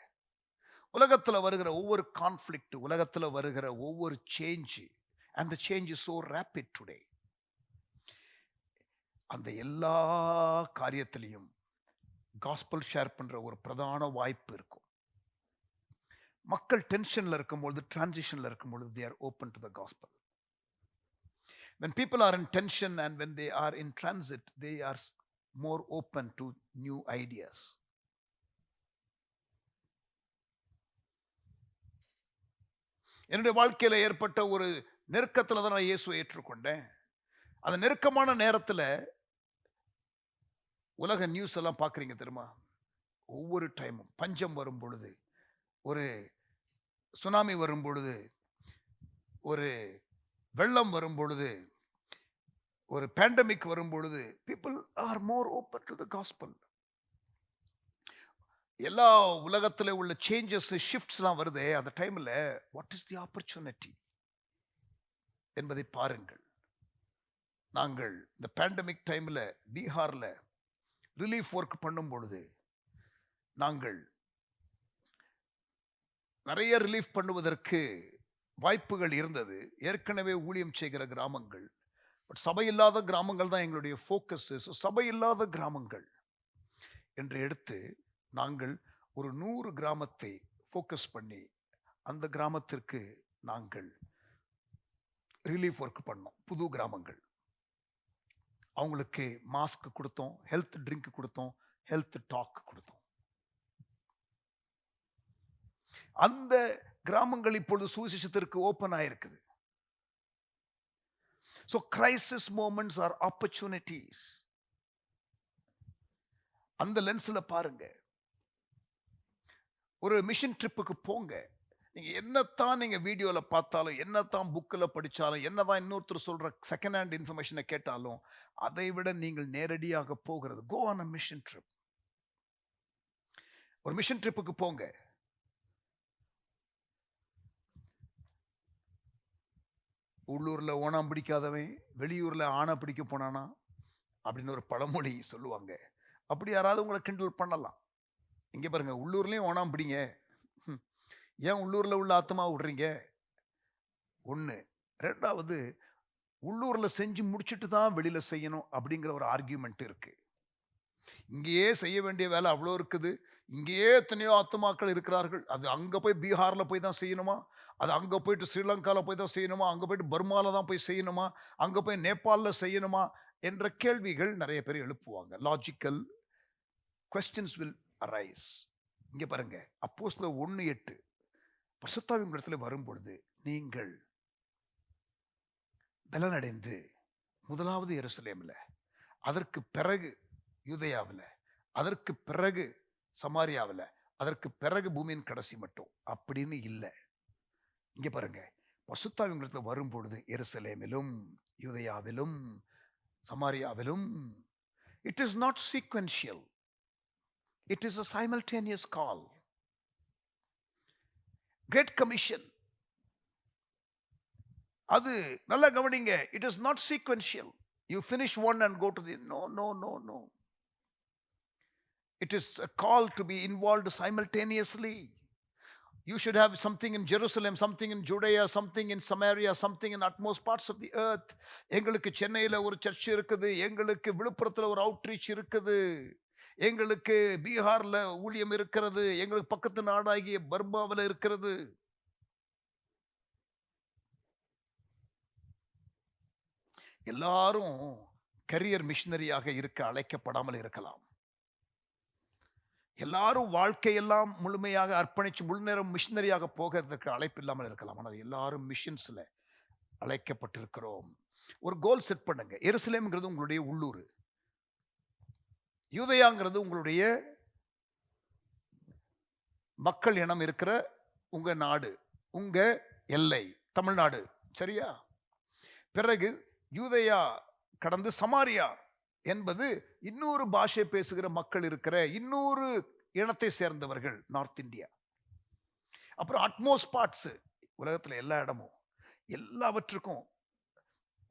உலகத்துல வருகிற ஒவ்வொரு கான்ஃப்ளிக்ட், உலகத்துல வருகிற ஒவ்வொரு change, and the change is so rapid today. அந்த எல்லா காரியத்திலையும் காஸ்பல் ஷேர் பண்ற ஒரு பிரதான வாய்ப்பு இருக்கும். மக்கள் டென்ஷன்ல இருக்கும்போது, டிரான்சிஷன்ல இருக்கும்போது they are open to the gospel. When people are in tension and when they are in transit, they are more open to new ideas. என்னுடைய வாழ்க்கையில ஏற்பட்ட ஒரு நெருக்கத்துல தான் நான் இயேசுவை ஏற்றுக்கொண்டேன். அந்த நெருக்கமான நேரத்துல உலக நியூஸ் எல்லாம் பார்க்குறீங்க தெரியுமா? ஒவ்வொரு டைமும் பஞ்சம் வரும் பொழுது, ஒரு சுனாமி வரும் பொழுது, ஒரு வெள்ளம் வரும் பொழுது, ஒரு பேண்டமிக் வரும் பொழுது, people are more open to the gospel. எல்லா உலகத்தில் உள்ள சேஞ்சஸ், ஷிஃப்ட்ஸ்லாம் வருது. அந்த டைம்ல வாட் இஸ் தி ஆப்பர்ச்சுனிட்டி என்பதை பாருங்கள். நாங்கள் இந்த பேண்டமிக் டைம்ல பீகார்ல ரிலீஃப் ஒர்க் பண்ணும் பொழுது நாங்கள் நிறைய ரிலீஃப் பண்ணுவதற்கு வாய்ப்புகள் இருந்தது. ஏற்கனவே ஊழியம் செய்கிற கிராமங்கள், பட் சபை இல்லாத கிராமங்கள் தான் எங்களுடைய ஃபோக்கஸ். சபை இல்லாத கிராமங்கள் என்று எடுத்து நாங்கள் ஒரு 100 கிராமத்தை ஃபோக்கஸ் பண்ணி அந்த கிராமத்திற்கு நாங்கள் ரிலீஃப் ஒர்க் பண்ணோம். புது கிராமங்கள், அவங்களுக்கு மாஸ்க் கொடுத்தோம், ஹெல்த் ட்ரிங்க் கொடுத்தோம், ஹெல்த் டாக் கொடுத்தோம். அந்த கிராமங்கள் இப்பொழுது சுவிசேஷத்திற்கு ஓபன் ஆயிருக்குது. So crisis moments are opportunities. அந்த லென்ஸ்ல பாருங்க. ஒரு மிஷன் ட்ரிப்புக்கு போங்க. நீங்க என்னத்தான் நீங்க வீடியோல பார்த்தாலும், என்னத்தான் புக்ல படிச்சாலும், என்னதான் இன்னொருத்தர் சொல்ற செகண்ட் ஹேண்ட் இன்ஃபர்மேஷனை கேட்டாலும், அதை விட நீங்கள் நேரடியாக போகிறது. Go on a mission trip. ஒரு மிஷன் ட்ரிப்புக்கு போங்க. உள்ளூர்ல ஓணாம் பிடிக்காதவன் வெளியூர்ல ஆணை பிடிக்க போனானா அப்படின்னு ஒரு பழமொழி சொல்லுவாங்க. அப்படி யாராவது உங்களை கிண்டல் பண்ணலாம். இங்க பாருங்க, உள்ளூர்லயும் ஓணாம் பிடிங்க. ஏன் உள்ளூர்ல உள்ள ஆத்மா விடுறீங்க? ஒண்ணு. ரெண்டாவது, உள்ளூர்ல செஞ்சு முடிச்சுட்டு தான் வெளியில செய்யணும் அப்படிங்கிற ஒரு ஆர்கியூமெண்ட் இருக்கு. இங்கேயே செய்ய வேண்டிய வேலை அவ்வளோ இருக்குது. இங்கேயே எத்தனையோ ஆத்துமாக்கள் இருக்கிறார்கள். அது அங்க போய் பீகார்ல போய் தான் செய்யணுமா? அது அங்க போயிட்டு ஸ்ரீலங்கால போய் தான் செய்யணுமா? அங்க போயிட்டு பர்மால தான் போய் செய்யணுமா? அங்க போய் நேபாளில செய்யணுமா? என்ற கேள்விகள் நிறைய பேர் எழுப்புவாங்க. Logical questions will arise. இங்க பாருங்க, அப்போஸ்தலர் 1:8 பரிசுத்தாவின் இடத்துல வரும்பொழுது நீங்கள் பலனடைந்து முதலாவது எருசலேமில், அதற்கு பிறகு யூதேயாவில், அதற்கு பிறகு சமாரியாவில், அதற்கு பிறகு பூமியின் கடைசி மட்டும் அப்படின்னு இல்லை. இங்க பாருங்க, பரிசுத்தாவின் இடத்துல வரும்பொழுது எருசலேமிலும் யூதேயாவிலும் சமாரியாவிலும், it is not sequential, it is a simultaneous call. Great Commission, அது நல்லா கவனிங்க. It is not sequential. You finish one and go to the no. It is a call to be involved simultaneously. You should have something in Jerusalem, something in Judea, something in Samaria, something in utmost parts of the earth. எங்களுக்கு சென்னையில் ஒரு search இருக்குது, எங்களுக்கு விழுப்புரத்தில் ஒரு outreach இருக்குது, எங்களுக்கு பீகார்ல ஊழியம் இருக்கிறது, எங்களுக்கு பக்கத்து நாடாகிய பர்மாவில் இருக்கிறது. எல்லாரும் கரியர் மிஷனரியாக இருக்க அழைக்கப்படாமல் இருக்கலாம். எல்லாரும் வாழ்க்கையெல்லாம் முழுமையாக அர்ப்பணிச்சு முழு நேரம் மிஷனரியாக போகிறதுக்கு அழைப்பு இல்லாமல் இருக்கலாம். ஆனால் எல்லாரும் மிஷன்ஸ்ல அழைக்கப்பட்டிருக்கிறோம். ஒரு கோல் செட் பண்ணுங்க. எருசலேம்ங்கிறது உங்களுடைய உள்ளூர், யூதேயாங்கிறது உங்களுடைய மக்கள் இனம் இருக்கிற உங்க நாடு, உங்க எல்லை தமிழ்நாடு, சரியா? பிறகு யூதேயா கடந்து சமாரியா என்பது இன்னொரு பாஷை பேசுகிற மக்கள் இருக்கிற இன்னொரு இனத்தை சேர்ந்தவர்கள், நார்த் இந்தியா. அப்புறம் அட்மோஸ்ட் பார்ட்ஸ், உலகத்தில் எல்லா இடமும் எல்லாவற்றுக்கும்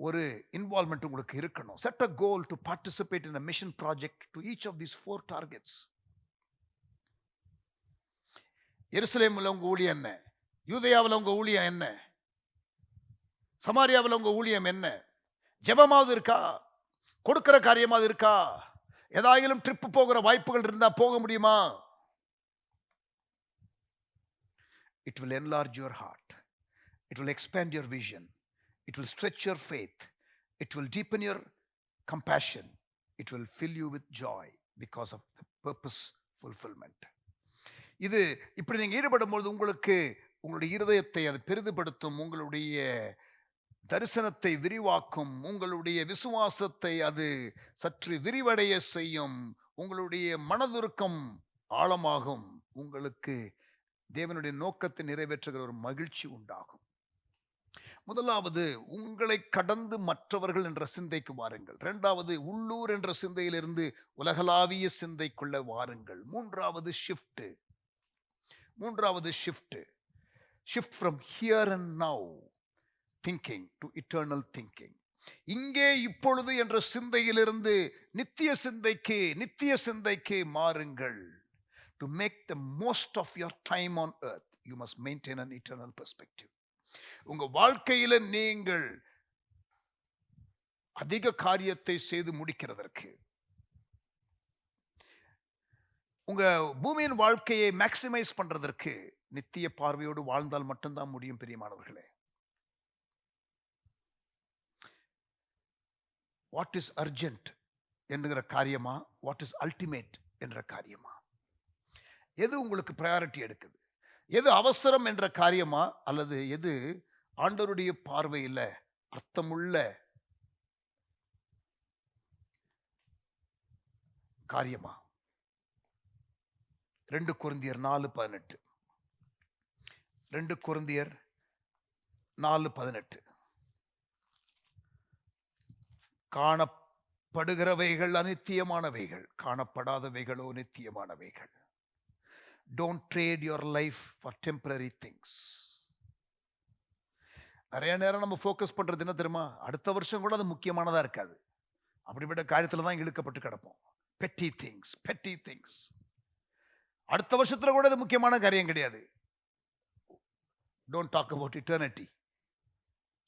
ஒரு இன்வால்மெண்ட் உங்களுக்கு இருக்கணும். Set a goal to participate in a mission project to each of these 4 targets. எருசலேமில் உங்க ஊழியம் என்ன? யூதேயாவில் உங்க ஊழியம் என்ன? சமாரியாவில் உங்க ஊழியம் என்ன? ஜெபமாவது இருக்கா? கொடுக்கிற காரியமாவது இருக்கா? ஏதாயிலும் ட்ரிப் போகிற வாய்ப்புகள் இருந்தா போக முடியுமா? It will enlarge your heart. It will expand your vision. It will stretch your faith. It will deepen your compassion. It will fill you with joy because of the purpose fulfillment. இது இப்படி நீங்க ஈடுபடும் பொழுது உங்களுக்கு உங்களுடைய இருதயத்தை அது பெரிதுபடுத்தும், உங்களுடைய தரிசனத்தை விரிவாக்கும், உங்களுடைய விசுவாசத்தை அது சற்று விரிவடைய செய்யும், உங்களுடைய மனதுருக்கம் ஆழமாகும், உங்களுக்கு தேவனுடைய நோக்கத்தை நிறைவேற்றுகிற ஒரு மகிழ்ச்சி உண்டாகும். முதலாவது, உங்களை கடந்து மற்றவர்கள் என்ற சிந்தைக்கு வாருங்கள். இரண்டாவது, உள்ளூர் என்ற சிந்தையிலிருந்து உலகளாவிய சிந்தைக்குள்ள வாருங்கள். மூன்றாவது shift from here and now thinking to eternal thinking. இங்கே இப்பொழுது என்ற சிந்தையிலிருந்து நித்திய சிந்தைக்கு மாறுங்கள். To make the most of your time on earth, you must maintain an eternal perspective. உங்க வாழ்க்கையில நீங்கள் அதிக காரியத்தை செய்து முடிக்கிறதற்கு, உங்க பூமியின் வாழ்க்கையை மேக்சிமைஸ் பண்றதற்கு நித்திய பார்வையோடு வாழ்ந்தால் மட்டும்தான் முடியும். பிரியமானவர்களே, வாட் இஸ் அர்ஜென்ட் என்கிற காரியமா, வாட் இஸ் அல்டிமேட் என்ற காரியமா, எது உங்களுக்கு ப்ரையாரிட்டி எடுக்குது, எது அவசரம் என்ற காரியமா, அல்லது எது ஆண்டவருடைய பார்வையில அர்த்தமுள்ள காரியமா? 2 கொரிந்தியர் 4:18. 2 கொரிந்தியர் 4:18. காணப்படுகிறவைகள் அநித்தியமானவைகள், காணப்படாதவைகளோ நித்தியமானவைகள். Don't trade your life for temporary things. நிறைய நேரம் நம்ம ஃபோக்கஸ் பண்றது என்ன தெரியுமா? அடுத்த வருஷம் கூட அது முக்கியமானதா இருக்காது. அப்படிப்பட்ட காரியத்துல தான் இழுக்கப்பட்டு கிடப்போம். பெட்டி திங்ஸ். அடுத்த வருஷத்துல கூட அது முக்கியமான காரியம் கிடையாது. Don't talk about eternity.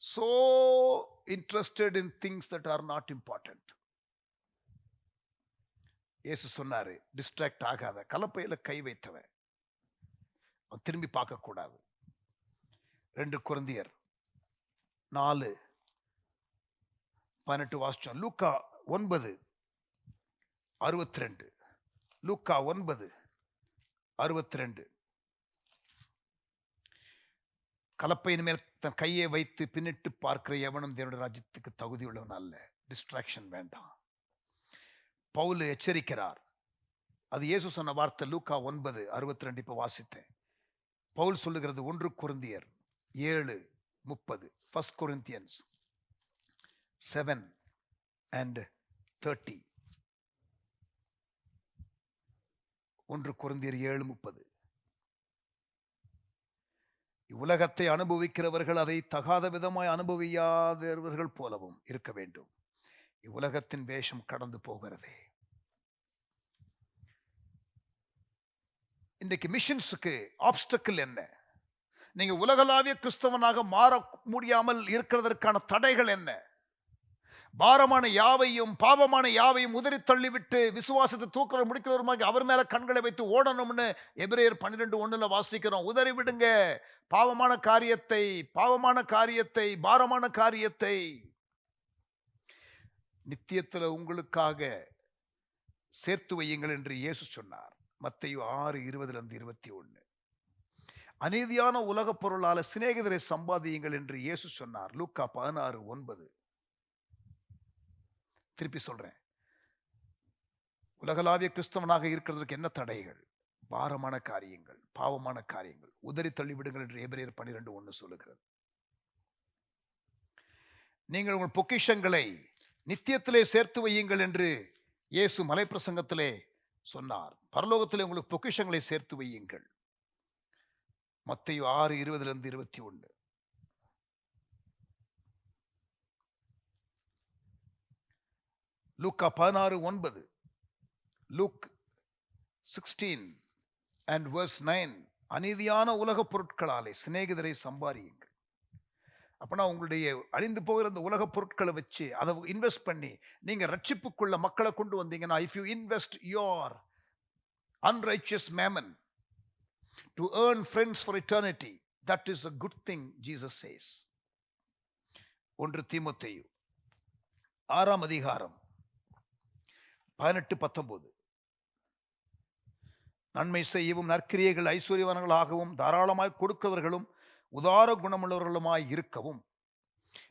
So interested in things that are not important. இயேசு சொன்னாரு, டிஸ்ட்ராக்ட் ஆகாத, கலப்பையில கை வைத்தவன் திரும்பி பார்க்க கூடாது. 2 கொரிந்தியர் 4:18 வாசிச்சோம். லூக்கா 9:62. லூக்கா 9:62. கலப்பையின் மேல் தன் கையை வைத்து பின்னிட்டு பார்க்கிற எவனும் தேவனுடைய ராஜ்யத்துக்கு தகுதியுள்ளவன் அல்ல. டிஸ்ட்ராக்ஷன் வேண்டாம். பவுல் எச்சரிக்கிறார். அது இயேசு சொன்ன வார்த்தை. லூக்கா 9:62 இப்ப வாசித்தேன். பவுல் சொல்லுகிறது 1 கொரிந்தியர் 7:30. 1 Corinthians 7:30. 1 கொரிந்தியர் 7:30. இவ்வுலகத்தை அனுபவிக்கிறவர்கள் அதை தகாத விதமாய் அனுபவியாதவர்கள் போலவும் இருக்க வேண்டும். இவ்வுலகத்தின் வேஷம் கடந்து போகிறதே. இன்றைக்கு மிஷன்ஸுக்கு ஆப்ஸ்டக்கிள் என்ன? நீங்க உலகளாவிய கிறிஸ்தவனாக மாற முடியாமல் இருக்கிறதற்கான தடைகள் என்ன? பாரமான யாவையும் பாவமான யாவையும் உதறி தள்ளிவிட்டு விசுவாசத்தை தூக்கிற முடிக்கிறவருமாக அவர் மேல கண்களை வைத்து ஓடணும்னு எபிரேயர் 12:1 வாசிக்கிறோம். உதறி விடுங்க பாவமான காரியத்தை, பாரமான காரியத்தை. நித்தியத்தில் உங்களுக்காக சேர்த்து வையுங்கள் என்று இயேசு சொன்னார். மத்தேயு 6:20-21. அநீதியான உலக பொருளால சிநேகிதரை சம்பாதியுங்கள் என்று இயேசு சொன்னார். லூக்கா 16:9. திருப்பி சொல்றேன், உலகளாவிய கிறிஸ்தவனாக இருக்கிறதுக்கு என்ன தடைகள்? பாரமான காரியங்கள், பாவமான காரியங்கள், உதறி தள்ளிவிடுங்கள் என்று எபிரேயர் 12:1 சொல்லுகிறது. நீங்கள் உங்கள் பொக்கிஷங்களை நித்தியத்திலே சேர்த்து வையுங்கள் என்று இயேசு மலைப்பிரசங்கத்திலே சொன்னார். பரலோகத்திலே உங்களுக்கு பொக்கிஷங்களை சேர்த்து வையுங்கள். மத்தேயு 6:20-21. லூக்கா 16:9. லூக் 16:9. அநீதியான உலக பொருட்களாலே சிநேகிதரை சம்பாதியுங்கள். அப்பனா உங்களுடைய அழிந்து போகிற அந்த உலக பொருட்களை வச்சு அதை இன்வெஸ்ட் பண்ணி நீங்க ரட்சிப்புக்குள்ள மக்களை கொண்டு வந்தீங்கன்னா, if you invest your unrighteous mammon to earn friends for eternity, that is a good thing, Jesus says. 1 தீமோத்தேயு 6:18-19. நன்மை செய்யவும் நற்கிரியைகள் ஐஸ்வர்யவான்களாகவும் தாராளமாய் கொடுக்கிறவர்களும் உதார குணமுள்ளவர்களுமாய் இருக்கவும்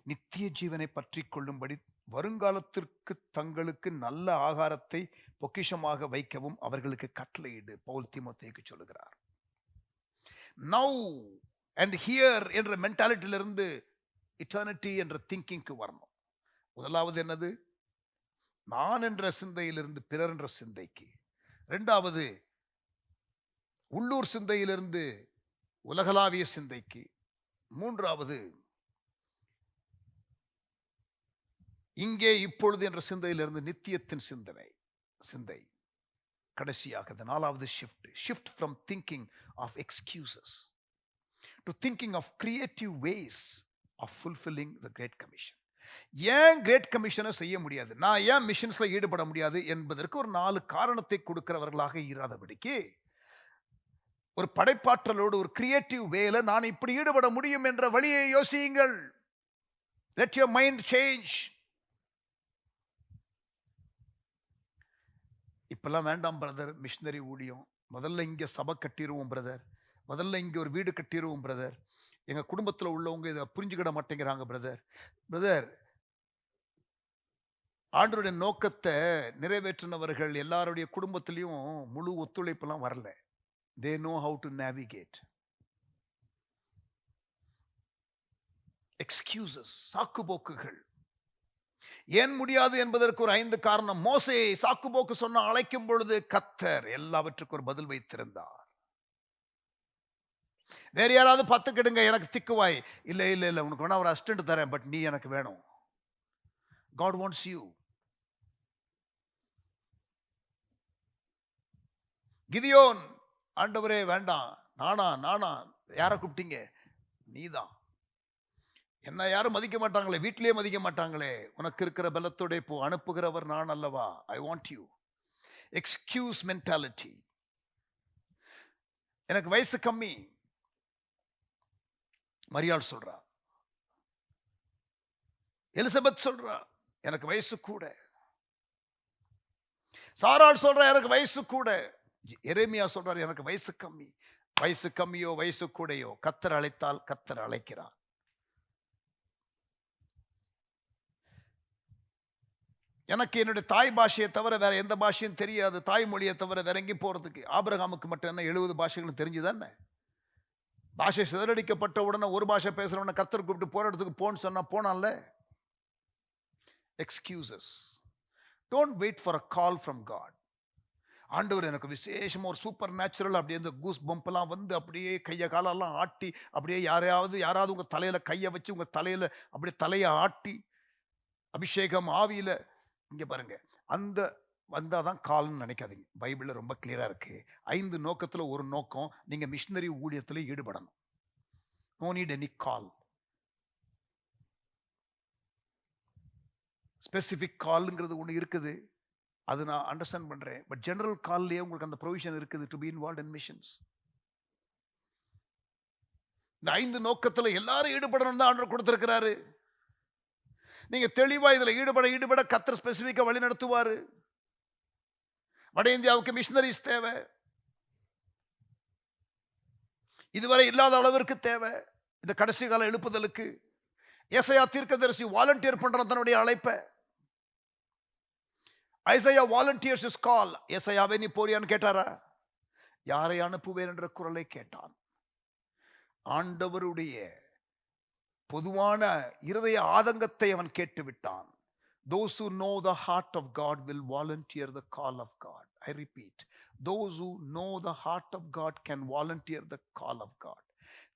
நித்திய ஜீவனை பற்றி கொள்ளும்படி வருங்காலத்திற்கு தங்களுக்கு நல்ல ஆகாரத்தை பொக்கிஷமாக வைக்கவும் அவர்களுக்கு கட்டளையிடு. பவுல் தீமோத்தேயுக்கு சொல்லுகிறார். நவ் அண்ட் ஹியர் என்ற மென்டாலிட்டியிலிருந்து இட்டர்னிட்டி என்ற திங்கிங்க்கு வரணும். முதலாவது என்னது? நான் என்ற சிந்தையிலிருந்து பிறர் என்ற சிந்தைக்கு. இரண்டாவது உள்ளூர் சிந்தையிலிருந்து உலகளாவிய சிந்தைக்கு. மூன்றாவது இங்கே இப்பொழுது என்ற சிந்தையிலிருந்து நித்தியத்தின் சிந்தை. கடைசியாக நாலாவது shift from thinking of excuses to thinking of creative ways of fulfilling the great commission. ஏன் கிரேட் கமிஷனை செய்ய முடியாது, நான் ஏன் மிஷன்ஸ்ல ஈடுபட முடியாது என்பதற்கு ஒரு 4 காரணத்தை கொடுக்கிறவர்களாக இராதபடிக்கு ஒரு படைப்பாற்றலோடு ஒரு கிரியேட்டிவ் வேல நான் இப்படி ஈடுபட முடியும் என்ற வழியை யோசியுங்கள். Let your mind change. இப்பெல்லாம் வேண்டாம் பிரதர் மிஷினரி ஊழியம், முதல்ல இங்க சபை கட்டிடுவோம் பிரதர், முதல்ல இங்கே ஒரு வீடு கட்டிடுவோம் பிரதர். எங்கள் குடும்பத்தில் உள்ளவங்க இதை புரிஞ்சுக்கிட மாட்டேங்கிறாங்க பிரதர். பிரதர், ஆண்டவருடைய நோக்கத்தை நிறைவேற்றினவர்கள் எல்லாருடைய குடும்பத்திலையும் முழு ஒத்துழைப்பெல்லாம் வரல. They know how to navigate. Excuses, சாக்குபோக்குகள். ஏன் முடியாது என்பதற்கு ஒரு 5 காரணம். மோசே சாக்குபோக்கு சொன்ன அழைக்கும் பொழுது கர்த்தர் எல்லாவற்றுக்கும் ஒரு பதில் வைத்திருந்தார். வேற யாராவது 10 கெடுங்க, எனக்கு திக்குவாய். இல்ல இல்ல இல்ல, உனக்கு வேணா ஒரு அசிஸ்டன்ட் தரேன், பட் நீ எனக்கு வேணும். God wants you. கிதியோன், ஆண்டவரே வேண்டாம், நானா யாரை கூப்பிட்டீங்க? நீதான். என்ன யாரும் மதிக்க மாட்டாங்களே, வீட்டிலேயே மதிக்க மாட்டாங்களே, உனக்கு இருக்கிற பலத்தோட போ, அனுப்புகிறவர் நான் அல்லவா. I want you. Excuse mentality. எனக்கு வயசு கம்மி, மரியாள் சொல்றா. எலிசபெத் சொல்றா எனக்கு வயசு கூட. சாராள் சொல்றா எனக்கு வயசு கூட. எரேமியா சொல்றார் எனக்கு வயசு கம்மி. வயசு கம்மியோ வயசு கூடையோ, கர்த்தர் அழைத்தால் கர்த்தர் அழைக்கிறார். எனக்கு என்னுடைய தாய் பாஷையை தவிர வேற எந்த பாஷையும் தெரியாது. தாய்மொழியை தவிர வேற எங்கேயும் போறதுக்கு. ஆபிரகாமுக்கு மட்டும் என்ன 70 பாஷைகளும் தெரிஞ்சுதானே? பாஷை சிதறடிக்கப்பட்ட உடனே ஒரு பாஷை பேசுறவன கர்த்தர் கூப்பிட்டு போற இடத்துக்கு போன்னு சொன்னா போனான்ல. Excuses. Don't wait for a call from God. ஆண்டவர் எனக்கு விசேஷமா ஒரு சூப்பர் நேச்சுரல் அப்படியே இந்த கூஸ் பம்பெல்லாம் வந்து அப்படியே கையை காலெல்லாம் ஆட்டி அப்படியே யாராவது உங்க தலையில கையை வச்சு உங்க தலையில அப்படியே தலையை ஆட்டி அபிஷேகம் ஆவியில, இங்க பாருங்க, அந்த வந்தாதான் கால்னு நினைக்காதீங்க. பைபிள்ல ரொம்ப கிளியரா இருக்கு. 5 நோக்கத்துல ஒரு நோக்கம், நீங்க மிஷினரி ஊழியத்துல ஈடுபடணும். No need any call. Specific கால்ங்கிறது ஒன்று இருக்குது, அது நான் அண்டர்ஸ்டாண்ட் பண்றேன். பட் ஜெனரல் கால்லேயே உங்களுக்கு அந்த ப்ரொவிஷன் இருக்குது to be involve in missions. இந்த 5 நோக்கத்துல எல்லாரும் ஈடுபடணும் தான் ஆண்டவர் கொடுத்திருக்கிறாரு. நீங்க தெளிவா இதுல ஈடுபட கர்த்தர் ஸ்பெசிபிக்கா வழி நடத்துவாரு. வட இந்தியாவுக்கு மிஷனரிஸ் தேவை, இதுவரை இல்லாத அளவிற்கு தேவை. இந்த கடைசி கால எழுப்புதலுக்கு ஏசாயா தீர்க்கதரிசி வாலண்டியர் பண்ற தன்னுடைய அழைப்பை. Isaiah volunteers his call. ஏசாயாவே நீ போறியான்னு கேட்டாரா? யாரை அனுப்புவேன் என்ற குரலை கேட்டான். ஆண்டவருடைய பொதுவான இருதய ஆதங்கத்தை அவன் கேட்டு விட்டான். Those who know the heart of God will volunteer the call of God. I repeat, those who know the heart of God can volunteer the call of God.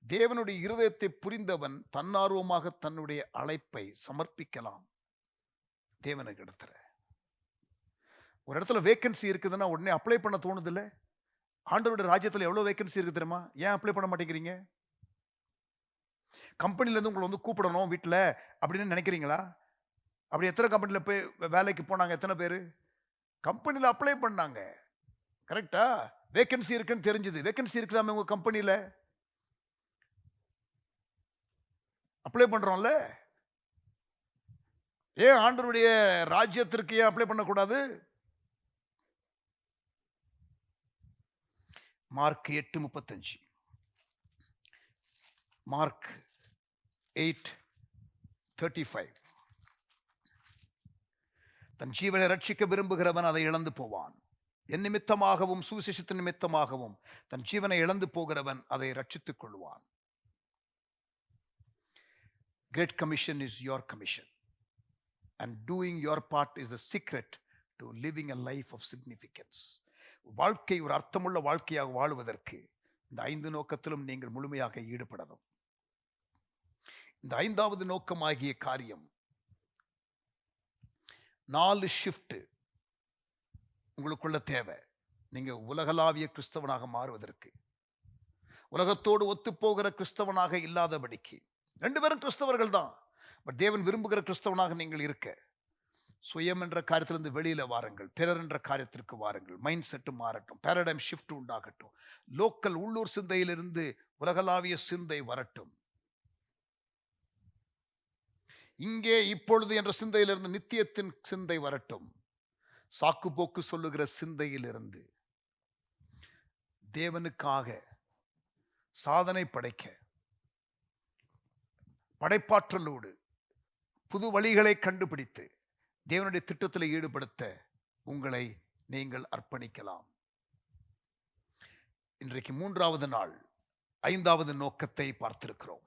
தேவனுடைய இருதயத்தை புரிந்தவன் தன்னார்வமாக தன்னுடைய அழைப்பை சமர்ப்பிக்கலாம் தேவனுக்கு இடத்துல. ஒரு இடத்துல வேக்கன்சி இருக்குதுன்னா உடனே அப்ளை பண்ண தோணுது இல்லை? ஆண்டவருடைய ராஜ்யத்தில் எவ்வளோ வேக்கன்சி இருக்கு தெரியுமா? ஏன் அப்ளை பண்ண மாட்டேங்கிறீங்க? கம்பெனிலேருந்து உங்களை வந்து கூப்பிடணும் வீட்டில் அப்படின்னு நினைக்கிறீங்களா? அப்படி எத்தனை கம்பெனியில் போய் வேலைக்கு போனாங்க? எத்தனை பேர் கம்பெனியில் அப்ளை பண்ணாங்க? கரெக்டா? வேக்கன்சி இருக்குன்னு தெரிஞ்சுது. வேக்கன்சி இருக்குதாமே உங்கள் கம்பெனியில்? அப்ளை பண்ணுறோம்ல. ஏன் ஆண்டவருடைய ராஜ்யத்திற்கு ஏன் அப்ளை பண்ணக்கூடாது? மார்க் 8:35. மார்க் 8:35. தன் ஜீவனை ரட்சிக்க விரும்புகிறவன் அதை இழந்து போவான். என் நிமித்தமாகவும் சுவிசேஷத்தின் நிமித்தமாகவும் தன் ஜீவனை இழந்து போகிறவன் அதை ரட்சித்துக் கொள்வான். Great Commission is your commission, and doing your part is the secret to living a life of significance. வாழ்க்கை ஒரு அர்த்தமுள்ள வாழ்க்கையாக வாழுவதற்கு இந்த 5 நோக்கத்திலும் நீங்கள் முழுமையாக ஈடுபடணும். இந்த 5வது நோக்கமாகிய காரியம், 4 ஷிஃப்ட் உங்களுக்குள்ள தேவை. நீங்க உலகளாவிய கிறிஸ்தவனாக மாறுவதற்கு, உலகத்தோடு ஒத்துப்போகிற கிறிஸ்தவனாக இல்லாதபடிக்கு. 2 பேரும் கிறிஸ்தவர்கள் தான், பட் தேவன் விரும்புகிற கிறிஸ்தவனாக நீங்கள் இருக்க சுயம் என்ற காரியத்திலிருந்து வெளியில வாருங்கள், பிறர் என்ற காரியத்திற்கு வாருங்கள். மைண்ட் செட்டு மாறட்டும், பேரடைம் ஷிஃப்ட் உண்டாகட்டும். லோக்கல் உள்ளூர் சிந்தையிலிருந்து உலகளாவிய சிந்தை வரட்டும். இங்கே இப்பொழுது என்ற சிந்தையிலிருந்து நித்தியத்தின் சிந்தை வரட்டும். சாக்கு போக்கு சொல்லுகிற சிந்தையிலிருந்து தேவனுக்காக சாதனை படைக்க, படைப்பாற்றலோடு புது வழிகளை கண்டுபிடித்து தேவனுடைய திட்டத்தில் ஈடுபடுத்த உங்களை நீங்கள் அர்ப்பணிக்கலாம். இன்றைக்கு 3வது நாள், 5வது நோக்கத்தை பார்த்திருக்கிறோம்.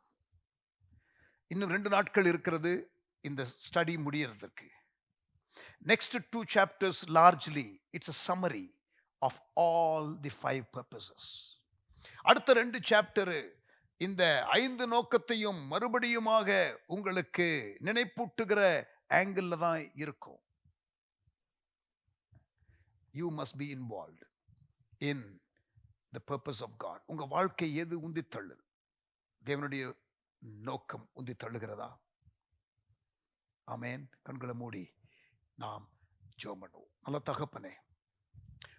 இன்னும் 2 நாட்கள் இருக்கிறது இந்த ஸ்டடி முடியறதுக்கு. Next 2 chapters largely it's a summary of all the 5 purposes. அடுத்த 2 சாப்டர் இந்த 5 நோக்கத்தையும் மறுபடியுமாக உங்களுக்கு நினைப்பூட்டுகிற ஆங்கிள் தான் இருக்கும். You must be involved in the purpose of God. உங்க வாழ்க்கை எது உந்தி தள்ளுது? தேவனுடைய நோக்கம் உந்தி தள்ளுகிறதா? ஆமென். கண்களை மூடி நாம் ஜெபம் பண்ணுவோம். நல்ல தகப்பனே,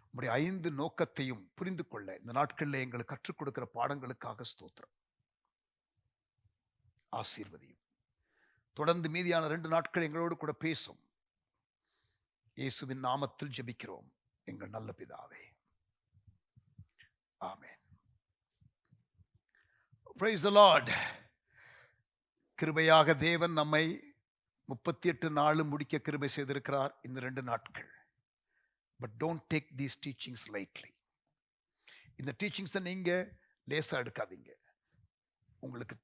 உம்முடைய 5 நோக்கத்தையும் புரிந்து கொள்ள இந்த நாட்களில் எங்களுக்கு கற்றுக் கொடுக்கிற பாடங்களுக்காக ஸ்தோத்திரம். ஆசீர்வதியும். தொடர்ந்து மீதியான 2 நாட்கள் எங்களோடு கூட பேசும். இயேசுவின் நாமத்தில் ஜெபிக்கிறோம் எங்கள் நல்ல பிதாவே. ஆமென். Praise the Lord. கிருபையாக தேவன் நம்மை 38 நாளும் முடிக்க கிருபை செய்திருக்கிறார் இந்த 2 நாட்கள். But don't take these teachings lightly. இந்த டீச்சிங்ஸை நீங்க லேசா எடுக்காதீங்க. உங்களுக்கு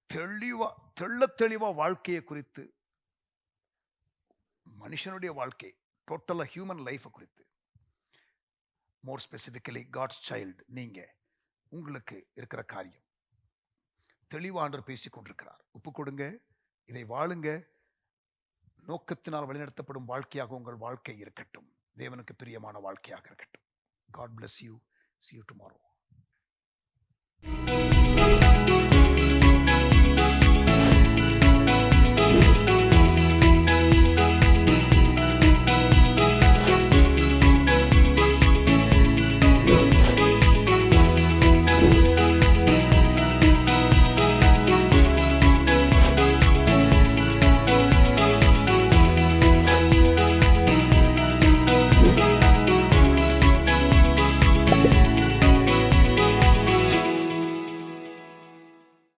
தெளிவா வாழ்க்கையை குறித்து, மனுஷனுடைய வாழ்க்கை, டோட்டலா ஹியூமன் லைஃபை குறித்து, மோர் ஸ்பெசிபிக்கலி காட்ஸ் சைல்டு, நீங்க உங்களுக்கு இருக்கிற காரியம் தெளிவா ஆண்டவர் பேசிக் கொண்டிருக்கிறார். ஒப்பு கொடுங்க, இதை வாழுங்க. நோக்கத்தினால் வழிநடத்தப்படும் வாழ்க்கையாக உங்கள் வாழ்க்கை இருக்கட்டும். தேவனுக்கு பிரியமான வாழ்க்கையாக இருக்கட்டும். God bless you. See you tomorrow.